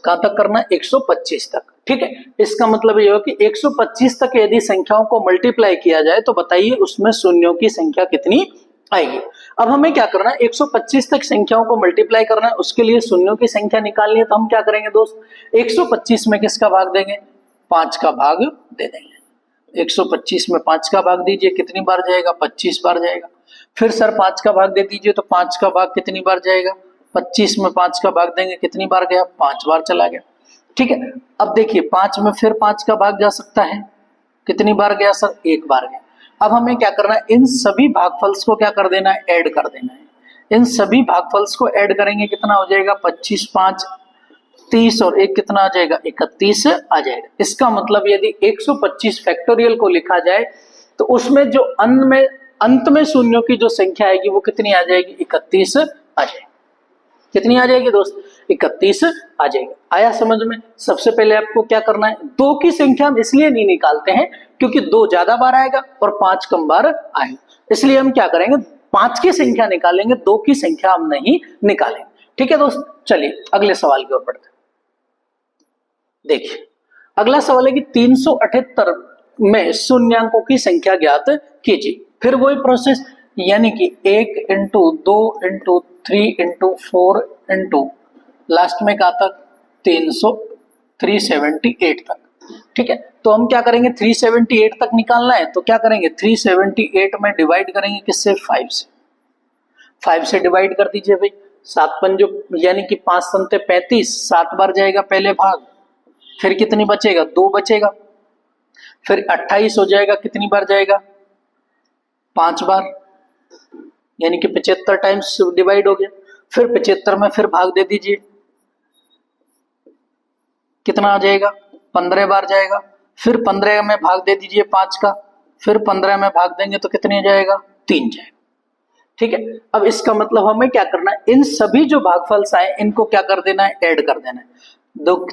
कहां तक करना? 125 तक। ठीक है, इसका मतलब ये हो कि 125 तक यदि संख्याओं को मल्टीप्लाई किया जाए तो बताइए उसमें शून्यों की संख्या कितनी आएगी। अब हमें क्या करना है? 125 तक संख्याओं को मल्टीप्लाई करना है, उसके लिए शून्यों की संख्या निकालनी है। तो हम क्या करेंगे दोस्त? 125 में किसका भाग देंगे? 5 का भाग दे देंगे। 125 में 5 का भाग दीजिए, कितनी बार जाएगा? 25 बार जाएगा। फिर सर 5 का भाग दे दीजिए, तो 5 का भाग कितनी बार जाएगा? 25 में 5 का भाग देंगे, कितनी बार गया? 5 बार चला गया। ठीक है, अब देखिए 5 में फिर 5 का भाग जा सकता है, कितनी बार गया सर? एक बार गया। अब हमें क्या करना है? इन सभी भागफल्स को क्या कर देना है? ऐड कर देना है। इन सभी भागफल्स को ऐड करेंगे, कितना हो जाएगा? 25 5 30 और एक कितना आ जाएगा? 31 आ जाएगा। इसका मतलब यदि 125 फैक्टोरियल को लिखा जाए तो उसमें जो अंत में शून्यों की जो संख्या आएगी वो कितनी आ जाएगी? 31 आ जाएगी। कितनी आ जाएगी दोस्त? 31 आ जाएगी। आया समझ में? सबसे पहले आपको क्या करना है? 2 की संख्या हम इसलिए नहीं निकालते हैं क्योंकि 2 ज्यादा बार आएगा और 5 कम बार आएगा, इसलिए हम क्या करेंगे? 5 की संख्या निकालेंगे, 2 की संख्या हम नहीं निकालेंगे। ठीक है दोस्त, चलिए अगले सवाल की ओर बढ़ते हैं। देखिए अगला सवाल है कि 378 में शून्यांकों की संख्या ज्ञात कीजिए। फिर वही प्रोसेस, यानी कि 1 into 2 into 3 into 4 into last में कहा तक? 378 तक। ठीक है, तो हम क्या करेंगे? 378 तक निकालना है तो क्या करेंगे? 378 में डिवाइड करेंगे किससे? 5 से। 5 से डिवाइड कर दीजिए भाई। 7 पंजो यानी कि 5 संते 35, 7 बार जाएगा पहले भाग, फिर कितनी बचेगा? 2 बचेगा। फिर 28 हो जाएगा, कितनी बार जाएगा? 5 बार, यानी कि 75 टाइम्स डिवाइड हो गया। फिर 75 में फिर भाग दे दीजिए, कितना आ जाएगा? 15 बार जाएगा। फिर 15 में भाग दे दीजिए 5 का, फिर 15 में भाग देंगे तो कितने जाएगा? 3 जाएगा। ठीक है, अब इसका मतलब हमें क्या करना है? इन सभी जो भागफल्स आए इनको क्या कर देना है? ऐड कर देना है।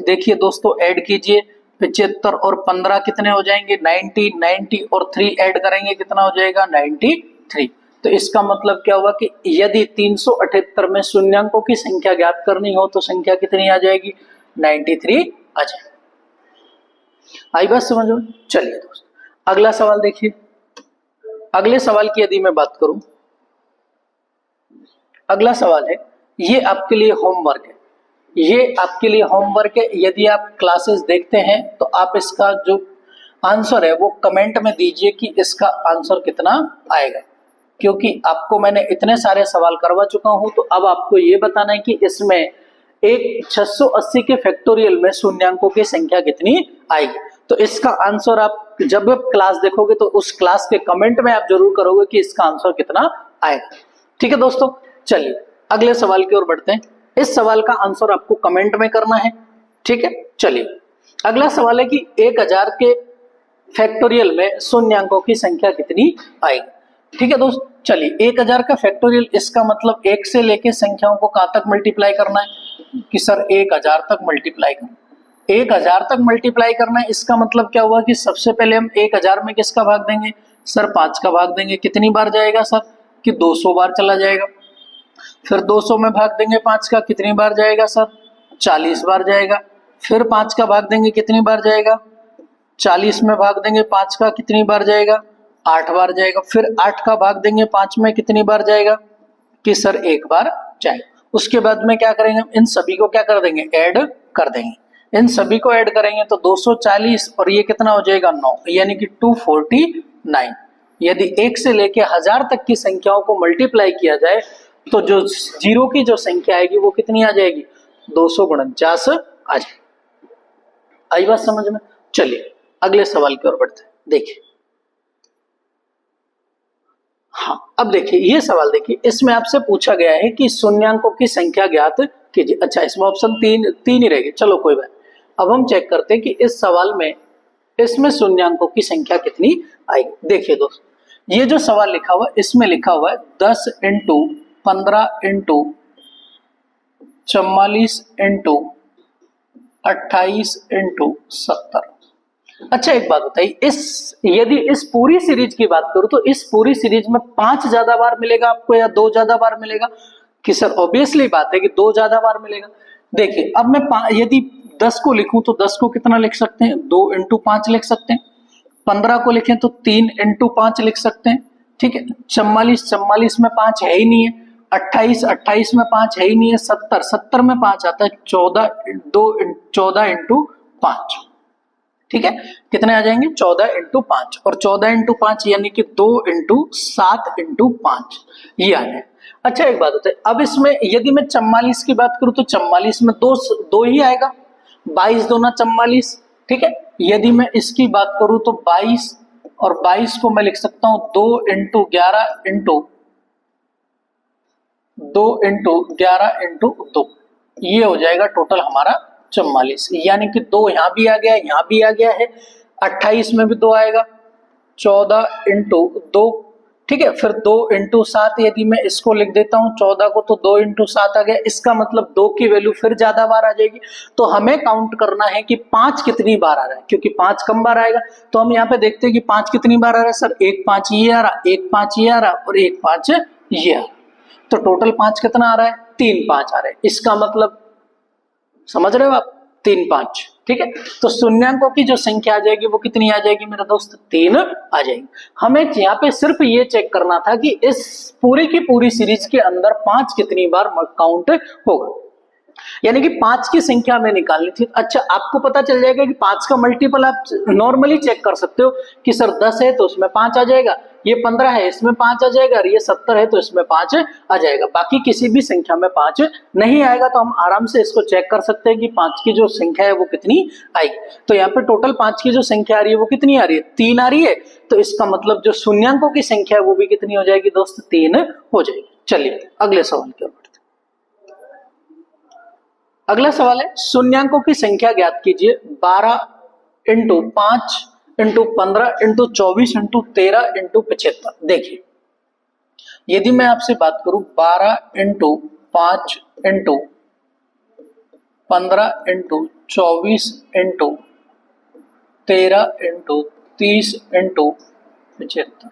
देखिए दोस्तों, ऐड कीजिए। 75 और 15 कितने हो जाएंगे? 90 और 3 ऐड करेंगे, कितना हो जाएगा? 93। तो इसका मतलब क्या हुआ कि यदि 378 में शून्यांकों की संख्या ज्ञात करनी हो तो संख्या कितनी आ जाएगी, 93 आ जाएगी। आई बात समझ में? चलिए दोस्त अगला सवाल देखिए। अगले सवाल की यदि मैं बात करूं, अगला सवाल है, ये आपके लिए होमवर्क है, ये आपके लिए होमवर्क है। यदि आप क्लासेस देखते हैं तो आप इसका जो आंसर है वो कमेंट में दीजिए कि इसका आंसर कितना आएगा, क्योंकि आपको मैंने इतने सारे सवाल करवा चुका हूं। तो अब आपको ये बताना है कि इसमें एक 680 के फैक्टोरियल में शून्यांकों की संख्या कितनी आएगी। तो इसका आंसर आप जब क्लास देखोगे तो उस क्लास के कमेंट में आप जरूर करोगे कि इसका आंसर कितना आएगा। ठीक है दोस्तों, चलिए अगले सवाल की ओर बढ़ते हैं। इस सवाल का आंसर आपको कमेंट में करना है। ठीक है, चलिए अगला सवाल है कि 1000 के फैक्टोरियल में शून्यांकों की संख्या कितनी आएगी। ठीक है दोस्त, चलिए 1000 का फैक्टोरियल, इसका मतलब 1 से लेके संख्याओं को कहां तक मल्टीप्लाई करना है कि सर 1000 तक मल्टीप्लाई करना, 1000 तक मल्टीप्लाई करना है। इसका मतलब क्या हुआ कि सबसे पहले हम 1000 में किसका भाग देंगे सर, 5 का भाग देंगे। कितनी बार जाएगा सर कि 200 बार चला जाएगा। फिर 200 में भाग देंगे 5 का, कितनी बार जाएगा सर, 40 बार जाएगा। फिर 5 का भाग देंगे, कितनी बार जाएगा, 40 में भाग देंगे 5 का, कितनी बार जाएगा, 8 बार जाएगा। फिर 8 का भाग देंगे 5 में, कितनी बार जाएगा कि सर 1 बार जाएगा। उसके बाद में क्या करेंगे, इन सभी को क्या कर देंगे, ऐड कर देंगे। इन सभी को ऐड करेंगे तो 240 और ये कितना हो जाएगा 9, यानी कि 249। यदि 1 से लेके 1000 तक की संख्याओं को मल्टीप्लाई किया जाए तो जो जीरो की जो संख्या आएगी वो कितनी आ जाएगी, 249 आ जाएगी। आई बात समझ में? चलिए अगले सवाल की ओर बढ़ते हैं। देखिए, हाँ अब देखिए ये सवाल देखिए, इसमें आपसे पूछा गया है कि शून्यांकों की संख्या ज्ञात कीजिए। अच्छा, इसमें ऑप्शन तीन ही रहेगी, चलो कोई बात। अब हम चेक करते हैं कि इस सवाल में इसमें शून्यांकों की संख्या कितनी आएगी। देखिए दोस्त, ये जो सवाल लिखा हुआ इसमें लिखा हुआ है 10 इंटू 15 इंटू 44 इंटू 28 इंटू 70। अच्छा एक बात बताइए, यदि इस पूरी सीरीज की बात करूं तो इस पूरी सीरीज में 5 ज्यादा बार मिलेगा आपको या 2 ज्यादा बार मिलेगा कि सर ऑब्वियसली बात है कि 2 ज्यादा बार मिलेगा। देखिए अब मैं यदि 10 को लिखूं तो 10 को कितना लिख सकते हैं, 2 इंटू 5 लिख सकते हैं। 15 को लिखें तो 3 इंटू 5 लिख सकते हैं। ठीक है, 44 में 5 है ही नहीं है, 28 में 5 है ही नहीं है, 70 में 5 आता है, 14 इंटू 5। ठीक है, कितने आ जाएंगे, 14 इंटू 5, और 14 इंटू 5 यानी कि 2 इंटू 7 इंटू 5 ये आ जाए। अच्छा एक बात होता है, अब इसमें यदि मैं 44 की बात करूं तो 44 में दो ही आएगा, 22 दूना 44। ठीक है, यदि मैं इसकी बात करूं तो 22, और 22 को मैं लिख सकता हूं 2 इंटू 11 इंटू 2 ये हो जाएगा टोटल हमारा 44, यानी कि 2 यहां भी आ गया, यहां भी आ गया है। 28 में भी 2 आएगा, 14 इंटू 2। ठीक है, फिर 2 इंटू 7 यदि मैं इसको लिख देता हूं 14 को, तो 2 इंटू 7 आ गया। इसका मतलब 2 की वैल्यू फिर ज्यादा बार आ जाएगी। तो हमें काउंट करना है कि 5 कितनी बार आ रहा है, क्योंकि 5 कम बार आएगा। तो हम यहाँ पे देखते हैं कि 5 कितनी बार आ रहा है सर, 1 5 ये आ रहा, 1 5 ये आ रहा, और 1 5 ये आ रहा। तो टोटल 5 कितना आ रहा है, 3 5 आ रहा है। इसका मतलब समझ रहे हो आप, 3 5। ठीक है, तो शून्यांकों की जो संख्या आ जाएगी वो कितनी आ जाएगी मेरा दोस्त, 3 आ जाएगी। हमें यहाँ पे सिर्फ ये चेक करना था कि इस पूरी की पूरी सीरीज के अंदर 5 कितनी बार काउंट होगा, यानी कि 5 की संख्या हमें निकालनी थी। अच्छा, आपको पता चल जाएगा कि 5 का मल्टीपल आप नॉर्मली चेक कर सकते हो कि सर 10 है तो उसमें 5 आ जाएगा, ये 15 है इसमें 5 आ जाएगा, और ये 70 है तो इसमें 5 आ जाएगा। बाकी किसी भी संख्या में 5 नहीं आएगा। तो हम आराम से इसको चेक कर सकते हैं कि 5 की जो संख्या है वो कितनी आएगी। तो यहाँ पे टोटल 5 की जो संख्या आ रही है वो कितनी आ रही है, 3 आ रही है। तो इसका मतलब जो शून्यांकों की संख्या है वो भी कितनी हो जाएगी दोस्त, 3 हो जाएगी। चलिए अगले सवाल की ओर बढ़ते हैं। अगला सवाल है, शून्यांकों की संख्या ज्ञात कीजिए। 12 into 5 into 15 into 24 into 13 into 75। देखिए, यदि मैं आपसे बात करूं 12 into 5 into 15 into 24 into 13 into 30 into 75।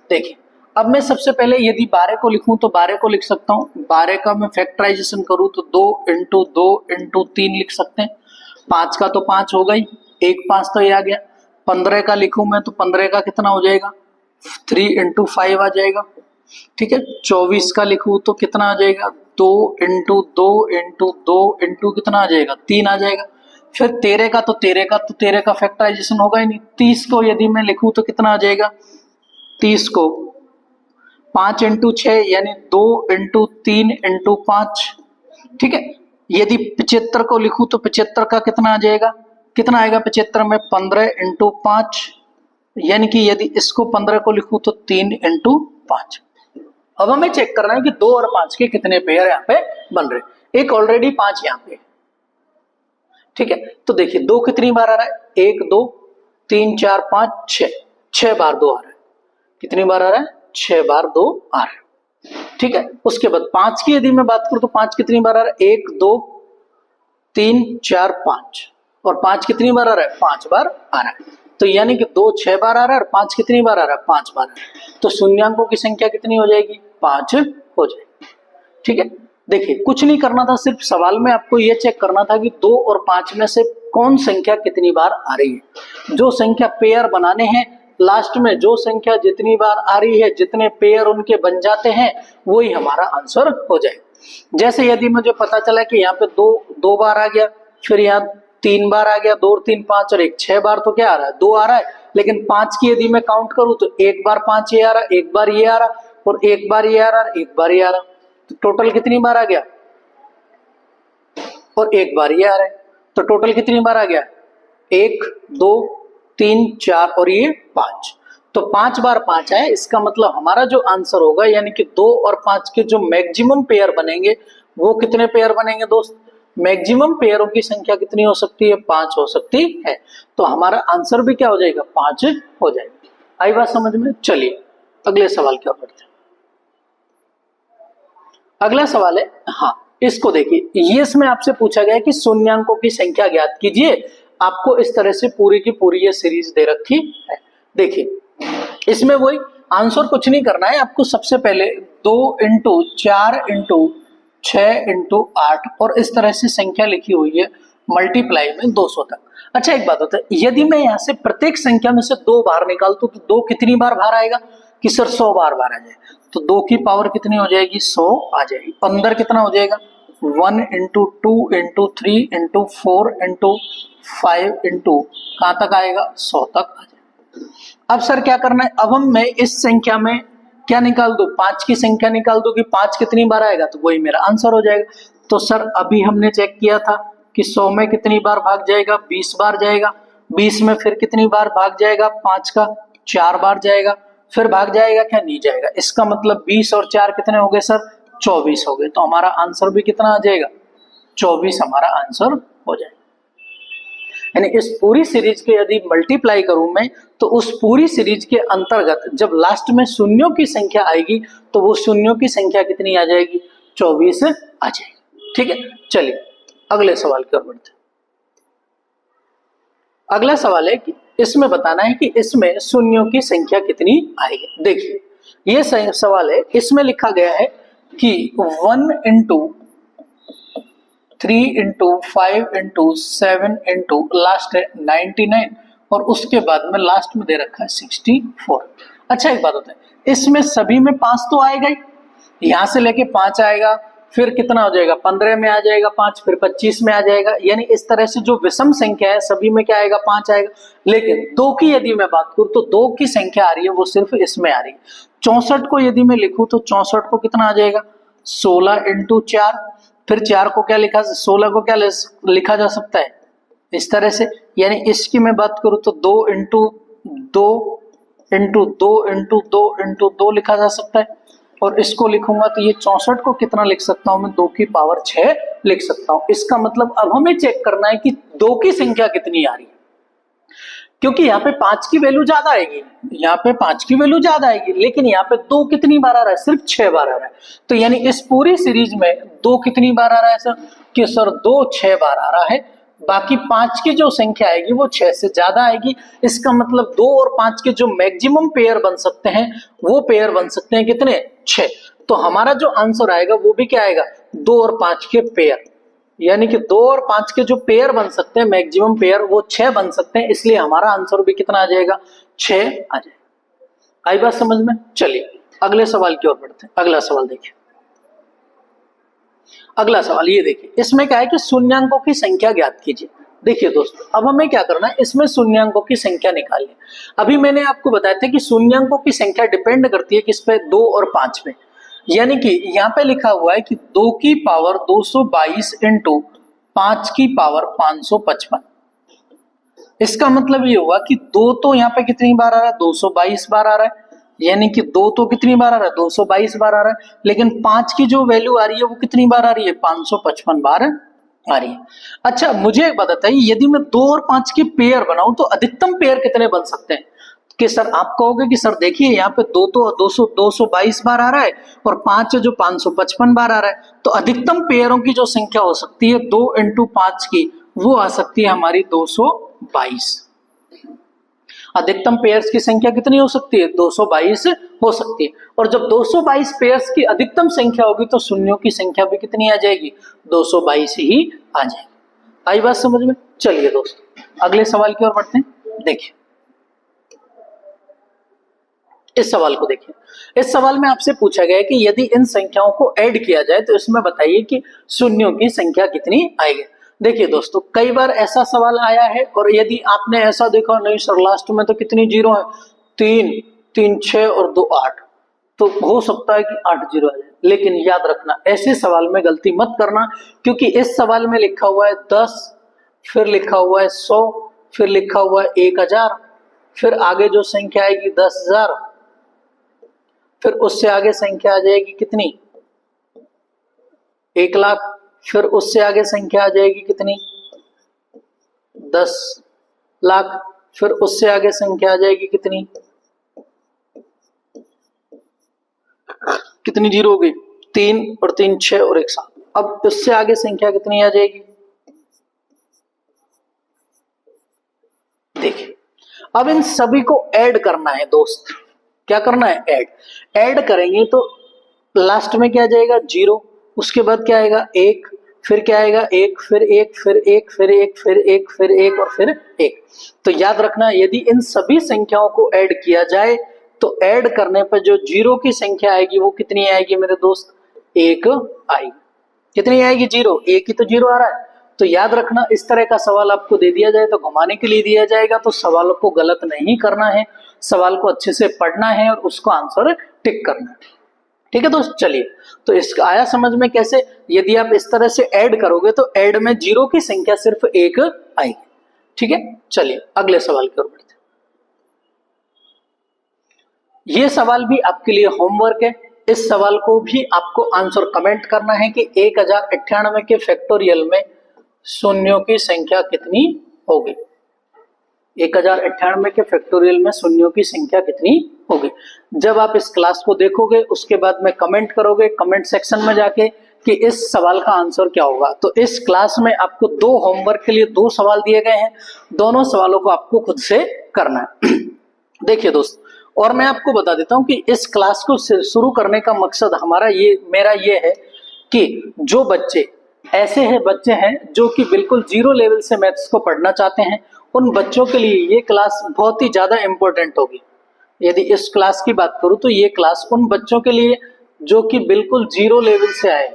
देखिए, अब मैं सबसे पहले यदि 12 को लिखूं तो 12 को लिख सकता हूं। 12 का मैं फैक्टराइजेशन करूं तो 2 इंटू 2 इंटू 3 लिख सकते हैं। 5 का तो 5 हो गई, 1 5 तो ये आ गया। 15 का लिखूं मैं तो 15 का कितना हो जाएगा, 3 इंटू 5 आ जाएगा। ठीक है, 24 का लिखूं तो कितना आ जाएगा, 2 इंटू 2 इंटू 2 इंटू कितना आ जाएगा, 3 आ जाएगा। फिर 13 का तो 13 का फैक्टराइजेशन होगा ही नहीं। 30 को यदि मैं लिखूं तो कितना आ जाएगा, 30 को 5 इंटू 6 यानी 2 इंटू 3 इंटू 5। ठीक है, यदि 75 को लिखूं तो 75 का कितना आ जाएगा, कितना आएगा 75 में, 15 इंटू 5 यानी कि यदि इसको 15 को लिखूं तो 3 इंटू 5। अब हमें चेक करना है कि 2 और 5 के कितने पेयर यहाँ पे बन रहे। एक ऑलरेडी 5 यहाँ पे, ठीक है, तो देखिए 2 कितनी बार आ रहा है, 1 2 3 4 5 6, 6 बार 2 आ रहा है। कितनी बार आ रहा है, 6 बार 2 आ रहा है। ठीक है, उसके बाद 5 की यदि मैं बात करूं तो 5 कितनी बार आ रहा है, 1 2 3 4 5, और 5 कितनी बार आ रहा है, 5 बार आ रहा है। तो यानी कि 2 6 बार आ रहा है और 5 कितनी बार आ रहा है, 5 बार आ रहा है। तो शून्यांकों की संख्या कितनी हो जाएगी, 5 हो जाएगी। ठीक है, देखिए कुछ नहीं करना था, सिर्फ सवाल में आपको यह चेक करना था कि 2 और 5 में से कौन संख्या कितनी बार आ रही है। जो संख्या पेयर बनाने हैं, लास्ट में जो संख्या जितनी बार आ रही है, जितने पेयर उनके बन जाते हैं, वही हमारा आंसर हो जाएगा। जैसे यदि मुझे पता चला कि यहाँ पे 2 बार आ गया, फिर यहाँ 3 बार आ गया, 2 3 5 और 1 6 बार, तो क्या आ रहा है, 2 आ रहा है। लेकिन 5 की यदि मैं काउंट करूं तो 1 बार 5 ये आ रहा, 1 बार ये आ रहा, और 1 बार ये आ रहा, 1 बार ये आ रहा, तो टोटल कितनी बार आ गया, और 1 बार ये आ रहा है, तो टोटल कितनी बार आ गया, 1 2 3 4 और ये 5। तो 5 बार 5 है, इसका मतलब हमारा जो आंसर होगा यानी कि 2 और 5 के जो मैक्सिमम पेयर बनेंगे वो कितने पेयर बनेंगे दोस्त, मैक्सिमम पेयरों की संख्या कितनी हो सकती है, 5 हो सकती है। तो हमारा आंसर भी क्या हो जाएगा, 5 हो जाएगा। आई बात समझ में। चलिए अगले सवाल की ओर बढ़ते हैं। अगला सवाल है, हाँ इसको देखिए, ये इसमें आपसे पूछा गया है कि शून्यांकों की संख्या ज्ञात कीजिए। आपको इस तरह से पूरी की पूरी ये सीरीज दे रखी है। देखिए इसमें वही आंसर कुछ नहीं करना है आपको, सबसे पहले 2 इंटू 4 इंटू 6 इंटू 8 और इस तरह से संख्या लिखी हुई है, मल्टीप्लाई में 200 तक। अच्छा एक बात होता है, यदि मैं यहाँ से प्रत्येक संख्या में से 2 बाहर निकालता हूं तो 2 कितनी बार बाहर आएगा, कि सर 100 बार बाहर आ जाए, तो 2 की पावर कितनी हो जाएगी, 100 आ जाएगी। अंदर कितना हो जाएगा, 1 into 2 into 3 into 4 into 5 into कहां तक आएगा, 100 तक आ जाएगा। अब सर क्या करना है, अब हम मैं इस संख्या में क्या निकाल दो, 5 की संख्या निकाल दो कि 5 कितनी बार आएगा, तो वही मेरा आंसर हो जाएगा। तो सर अभी हमने चेक किया था कि 100 में कितनी बार भाग जाएगा, 20 बार जाएगा। 20 में फिर कितनी बार भाग जाएगा, 5 का 4 बार जाएगा, फिर भाग जाएगा क्या, नहीं जाएगा। इसका मतलब 20 और 4 कितने हो गए सर, 24 हो गए। तो हमारा आंसर भी कितना आ जाएगा, 24 हमारा आंसर हो जाएगा। यानी इस पूरी सीरीज के यदि मल्टीप्लाई करूं मैं, तो उस पूरी सीरीज के अंतर्गत जब लास्ट में शून्यों की संख्या आएगी तो वो शून्यों की संख्या कितनी आ जाएगी, 24 आ जाएगी। ठीक है, चलिए अगले सवाल की ओर बढ़ते हैं। अगला सवाल है कि इसमें बताना है कि इसमें शून्यों की संख्या कितनी आएगी। देखिए ये सवाल है, इसमें लिखा गया है कि 1 into 3 into 5 into 7 into last है 99 और उसके बाद में लास्ट में दे रखा है 64। अच्छा एक बात होता है, इसमें सभी में 5 तो आएगा ही, यहां से लेके 5 आएगा, फिर कितना हो जाएगा, 15 में आ जाएगा 5, फिर 25 में आ जाएगा। यानी इस तरह से जो विषम संख्या है सभी में क्या आएगा, 5 आएगा। लेकिन 2 की यदि मैं बात करूं तो 2 की संख्या आ रही है वो सिर्फ इसमें आ रही है। 64 को यदि मैं लिखूं तो 64 को कितना आ जाएगा, 16 इंटू 4, फिर 4 को क्या लिखा, 16 को क्या लिखा जा सकता है इस तरह से। यानी इसकी मैं बात करूं तो 2 इंटू 2 इंटू 2 इंटू 2 इंटू 2 लिखा जा सकता है। और इसको लिखूंगा तो ये 64 को कितना लिख सकता हूं मैं, 2 की पावर 6 लिख सकता हूं। इसका मतलब अब हमें चेक करना है कि 2 की संख्या कितनी आ रही है, क्योंकि यहाँ पे 5 की वैल्यू ज्यादा आएगी, यहाँ पे 5 की वैल्यू ज्यादा आएगी, लेकिन यहाँ पे 2 कितनी बार आ रहा है, सिर्फ 6 बार आ रहा है। तो यानी इस पूरी सीरीज में 2 कितनी बार आ रहा है सर, कि सर 2 6 बार आ रहा है। बाकी 5 की जो संख्या आएगी वो 6 से ज्यादा आएगी। इसका मतलब 2 और 5 के जो मैक्सिमम पेयर बन सकते हैं वो पेयर बन सकते हैं कितने, 6। तो हमारा जो आंसर आएगा वो भी क्या आएगा, 2 और 5 के पेयर, यानी कि 2 और 5 के जो पेयर बन सकते हैं मैक्सिमम पेयर वो 6 बन सकते हैं, इसलिए हमारा आंसर भी कितना आ जाएगा, 6 आ जाएगा। आई बात समझ में। चलिए अगले सवाल की ओर बढ़ते हैं। अगला सवाल देखिए, अगला सवाल ये देखिए, इसमें क्या है कि शून्यांकों की संख्या ज्ञात कीजिए। देखिए दोस्तों, अब हमें क्या करना है, इसमें शून्यांकों की संख्या निकालनी है। अभी मैंने आपको बताया था कि शून्यांकों की संख्या डिपेंड करती है किस पे, 2 और 5 पे। यानी कि यहाँ पे लिखा हुआ है कि 2 की पावर 222 इंटू 5 की पावर 555। इसका मतलब ये हुआ कि 2 तो यहाँ पे कितनी बार आ रहा है, 222 बार आ रहा है, यानी कि 2 तो कितनी बार आ रहा है, 222 बार आ रहा है, लेकिन 5 की जो वैल्यू आ रही है वो कितनी बार आ रही है, 555 बार आ रही है। अच्छा मुझे एक बात बताइए, यदि मैं 2 और 5 के पेयर बनाऊं तो अधिकतम पेयर कितने बन सकते हैं? कि सर आप कहोगे कि सर देखिए यहाँ पे 2 तो 222 बार आ रहा है और 5 जो 555 बार आ रहा है, तो अधिकतम पेयरों की जो संख्या हो सकती है 2 इंटू 5 की, वो आ सकती है हमारी 222। अधिकतम पेयर्स की संख्या कितनी हो सकती है, 222 हो सकती है। और जब 222 पेयर्स की अधिकतम संख्या होगी तो शून्यों की संख्या भी कितनी आ जाएगी, 222 ही आ जाएगी। आई बात समझ में। चलिए दोस्तों अगले सवाल की ओर बढ़ते हैं। देखिए इस सवाल को देखिए, इस सवाल में आपसे पूछा गया है कि यदि इन संख्याओं को ऐड किया जाए तो इसमें बताइए कि शून्यों की संख्या कितनी आएगी। देखिए दोस्तों, कई बार ऐसा सवाल आया है और यदि आपने ऐसा देखा नहीं सर लास्ट में तो कितनी जीरो है, 3 3 6 और 2 8, तो हो सकता है कि 8 जीरो आ जाए। लेकिन याद रखना ऐसे सवाल में गलती मत करना, क्योंकि इस सवाल में लिखा हुआ है 10, फिर लिखा हुआ है 100, फिर लिखा हुआ है 1000, फिर आगे जो संख्या आएगी 10,000, फिर उससे आगे संख्या आ जाएगी कितनी, 1 लाख, फिर उससे आगे संख्या आ जाएगी कितनी, 10 लाख, फिर उससे आगे संख्या आ जाएगी कितनी, कितनी जीरो हो गई, 3 और 3 6 और 1 7। अब उससे आगे संख्या कितनी आ जाएगी, देखिए अब इन सभी को ऐड करना है दोस्त। क्या करना है, ऐड करेंगे तो लास्ट में क्या जाएगा, 0, उसके बाद क्या आएगा 1, फिर क्या आएगा 1, फिर 1, फिर 1, फिर 1, फिर 1, फिर 1 और फिर 1। तो याद रखना यदि इन सभी संख्याओं को ऐड किया जाए तो ऐड करने पर जो 0 की संख्या आएगी वो कितनी आएगी मेरे दोस्त, 1 आएगी। कितनी आएगी, 0, 1 ही तो 0 आ रहा है। तो याद रखना इस तरह का सवाल आपको दे दिया जाए तो घुमाने के लिए दिया जाएगा, तो सवालों को गलत नहीं करना है, सवाल को अच्छे से पढ़ना है और उसको आंसर टिक करना है। ठीक है दोस्त, चलिए तो इसका आया समझ में कैसे, यदि आप इस तरह से ऐड करोगे तो ऐड में 0 की संख्या सिर्फ 1 आएगी। ठीक है, चलिए अगले सवाल की ओर बढ़ते हैं। ये सवाल भी आपके लिए होमवर्क है। इस सवाल को भी आपको आंसर कमेंट करना है कि 1098 के फैक्टोरियल में शून्यों की संख्या कितनी होगी। 1098 के फैक्टोरियल में शून्यों की संख्या कितनी होगी। जब आप इस क्लास को देखोगे उसके बाद में कमेंट करोगे कमेंट सेक्शन में जाके कि इस सवाल का आंसर क्या होगा। तो इस क्लास में आपको 2 होमवर्क के लिए 2 सवाल दिए गए हैं, दोनों सवालों को आपको खुद से करना है। देखिए दोस्त, और मैं आपको बता देता हूं कि इस क्लास को शुरू करने का मकसद मेरा ये है कि जो बच्चे ऐसे हैं बच्चे हैं जो कि बिल्कुल 0 लेवल से मैथ्स को पढ़ना चाहते हैं, उन बच्चों के लिए ये क्लास बहुत ही ज्यादा इंपॉर्टेंट होगी। यदि इस क्लास की बात करूं तो ये क्लास उन बच्चों के लिए जो कि बिल्कुल 0 लेवल से आए,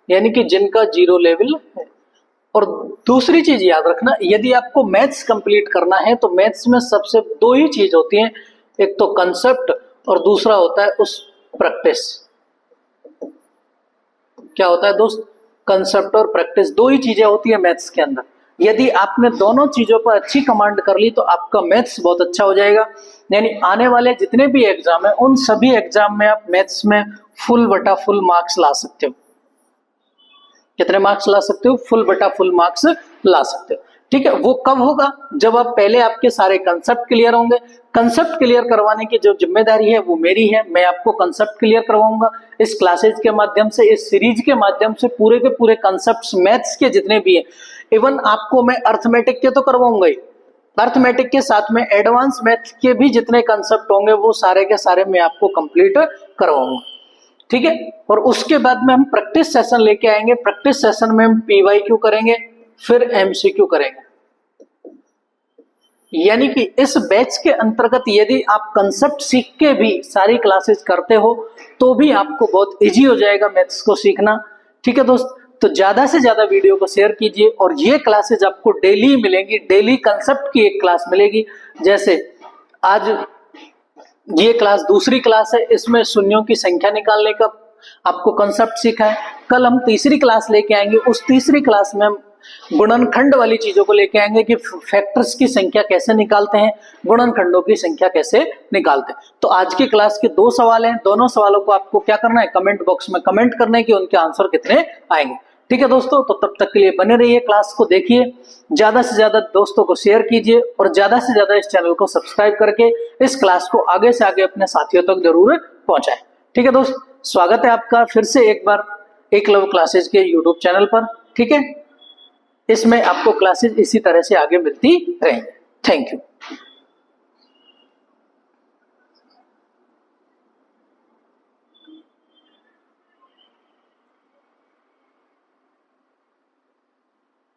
यानी कि जिनका 0 लेवल है। और दूसरी चीज याद रखना, यदि आपको मैथ्स कंप्लीट करना है तो मैथ्स में सबसे 2 ही चीज होती हैं, एक तो कंसेप्ट और दूसरा होता है उस प्रैक्टिस। क्या होता है दोस्त, कंसेप्ट और प्रैक्टिस, 2 ही चीजें होती है मैथ्स के अंदर। यदि आपने दोनों चीजों पर अच्छी कमांड कर ली तो आपका मैथ्स बहुत अच्छा हो जाएगा। यानी आने वाले जितने भी एग्जाम है उन सभी एग्जाम में आप मैथ्स में फुल बटा फुल मार्क्स ला सकते हो। कितने मार्क्स ला सकते हो, फुल बटा फुल मार्क्स ला सकते हो। ठीक है, वो कब होगा? जब आप पहले आपके सारे कंसेप्ट क्लियर होंगे। कंसेप्ट क्लियर करवाने की जो जिम्मेदारी है वो मेरी है, मैं आपको कंसेप्ट क्लियर करवाऊंगा इस क्लासेज के माध्यम से, इस सीरीज के माध्यम से। पूरे के पूरे कंसेप्ट्स मैथ्स के जितने भी हैं, इवन आपको मैं अर्थमेटिक के तो करवाऊंगा ही, अर्थमेटिक के साथ में एडवांस मैथ के भी जितने कंसेप्ट होंगे वो सारे के सारे मैं आपको कंप्लीट करवाऊंगा, ठीक है। और उसके बाद में हम प्रैक्टिस सेशन लेके आएंगे। प्रैक्टिस सेशन में हम PYQ करेंगे, फिर MCQ करेंगे। यानी कि इस बैच के अंतर्गत यदि आप कंसेप्ट सीख के भी सारी क्लासेस करते हो तो भी आपको बहुत इजी हो जाएगा मैथ्स को सीखना, ठीक है दोस्त। तो ज्यादा से ज्यादा वीडियो को शेयर कीजिए, और ये क्लासेज आपको डेली मिलेंगी, डेली कंसेप्ट की एक क्लास मिलेगी। जैसे आज ये क्लास दूसरी क्लास है, इसमें शून्यों की संख्या निकालने का आपको कंसेप्ट सीखा है। कल हम तीसरी क्लास लेके आएंगे, उस तीसरी क्लास में हम गुणनखंड वाली चीजों को लेके आएंगे कि फैक्टर्स की संख्या कैसे निकालते हैं, गुणनखंडों की संख्या कैसे निकालते हैं। तो आज की क्लास के 2 सवाल हैं, दोनों सवालों को आपको क्या करना है, कमेंट बॉक्स में कमेंट करना है कि उनके आंसर कितने आएंगे, ठीक है दोस्तों। तो तब तक के लिए बने रहिए, क्लास को देखिए, ज्यादा से ज्यादा दोस्तों को शेयर कीजिए, और ज्यादा से ज्यादा इस चैनल को सब्सक्राइब करके इस क्लास को आगे से आगे अपने साथियों तक जरूर पहुंचाएं, ठीक है दोस्त। स्वागत है आपका फिर से एक बार एकलव्य क्लासेज के यूट्यूब चैनल पर, ठीक है। इसमें आपको क्लासेज इसी तरह से आगे मिलती रहेंगी। Thank you.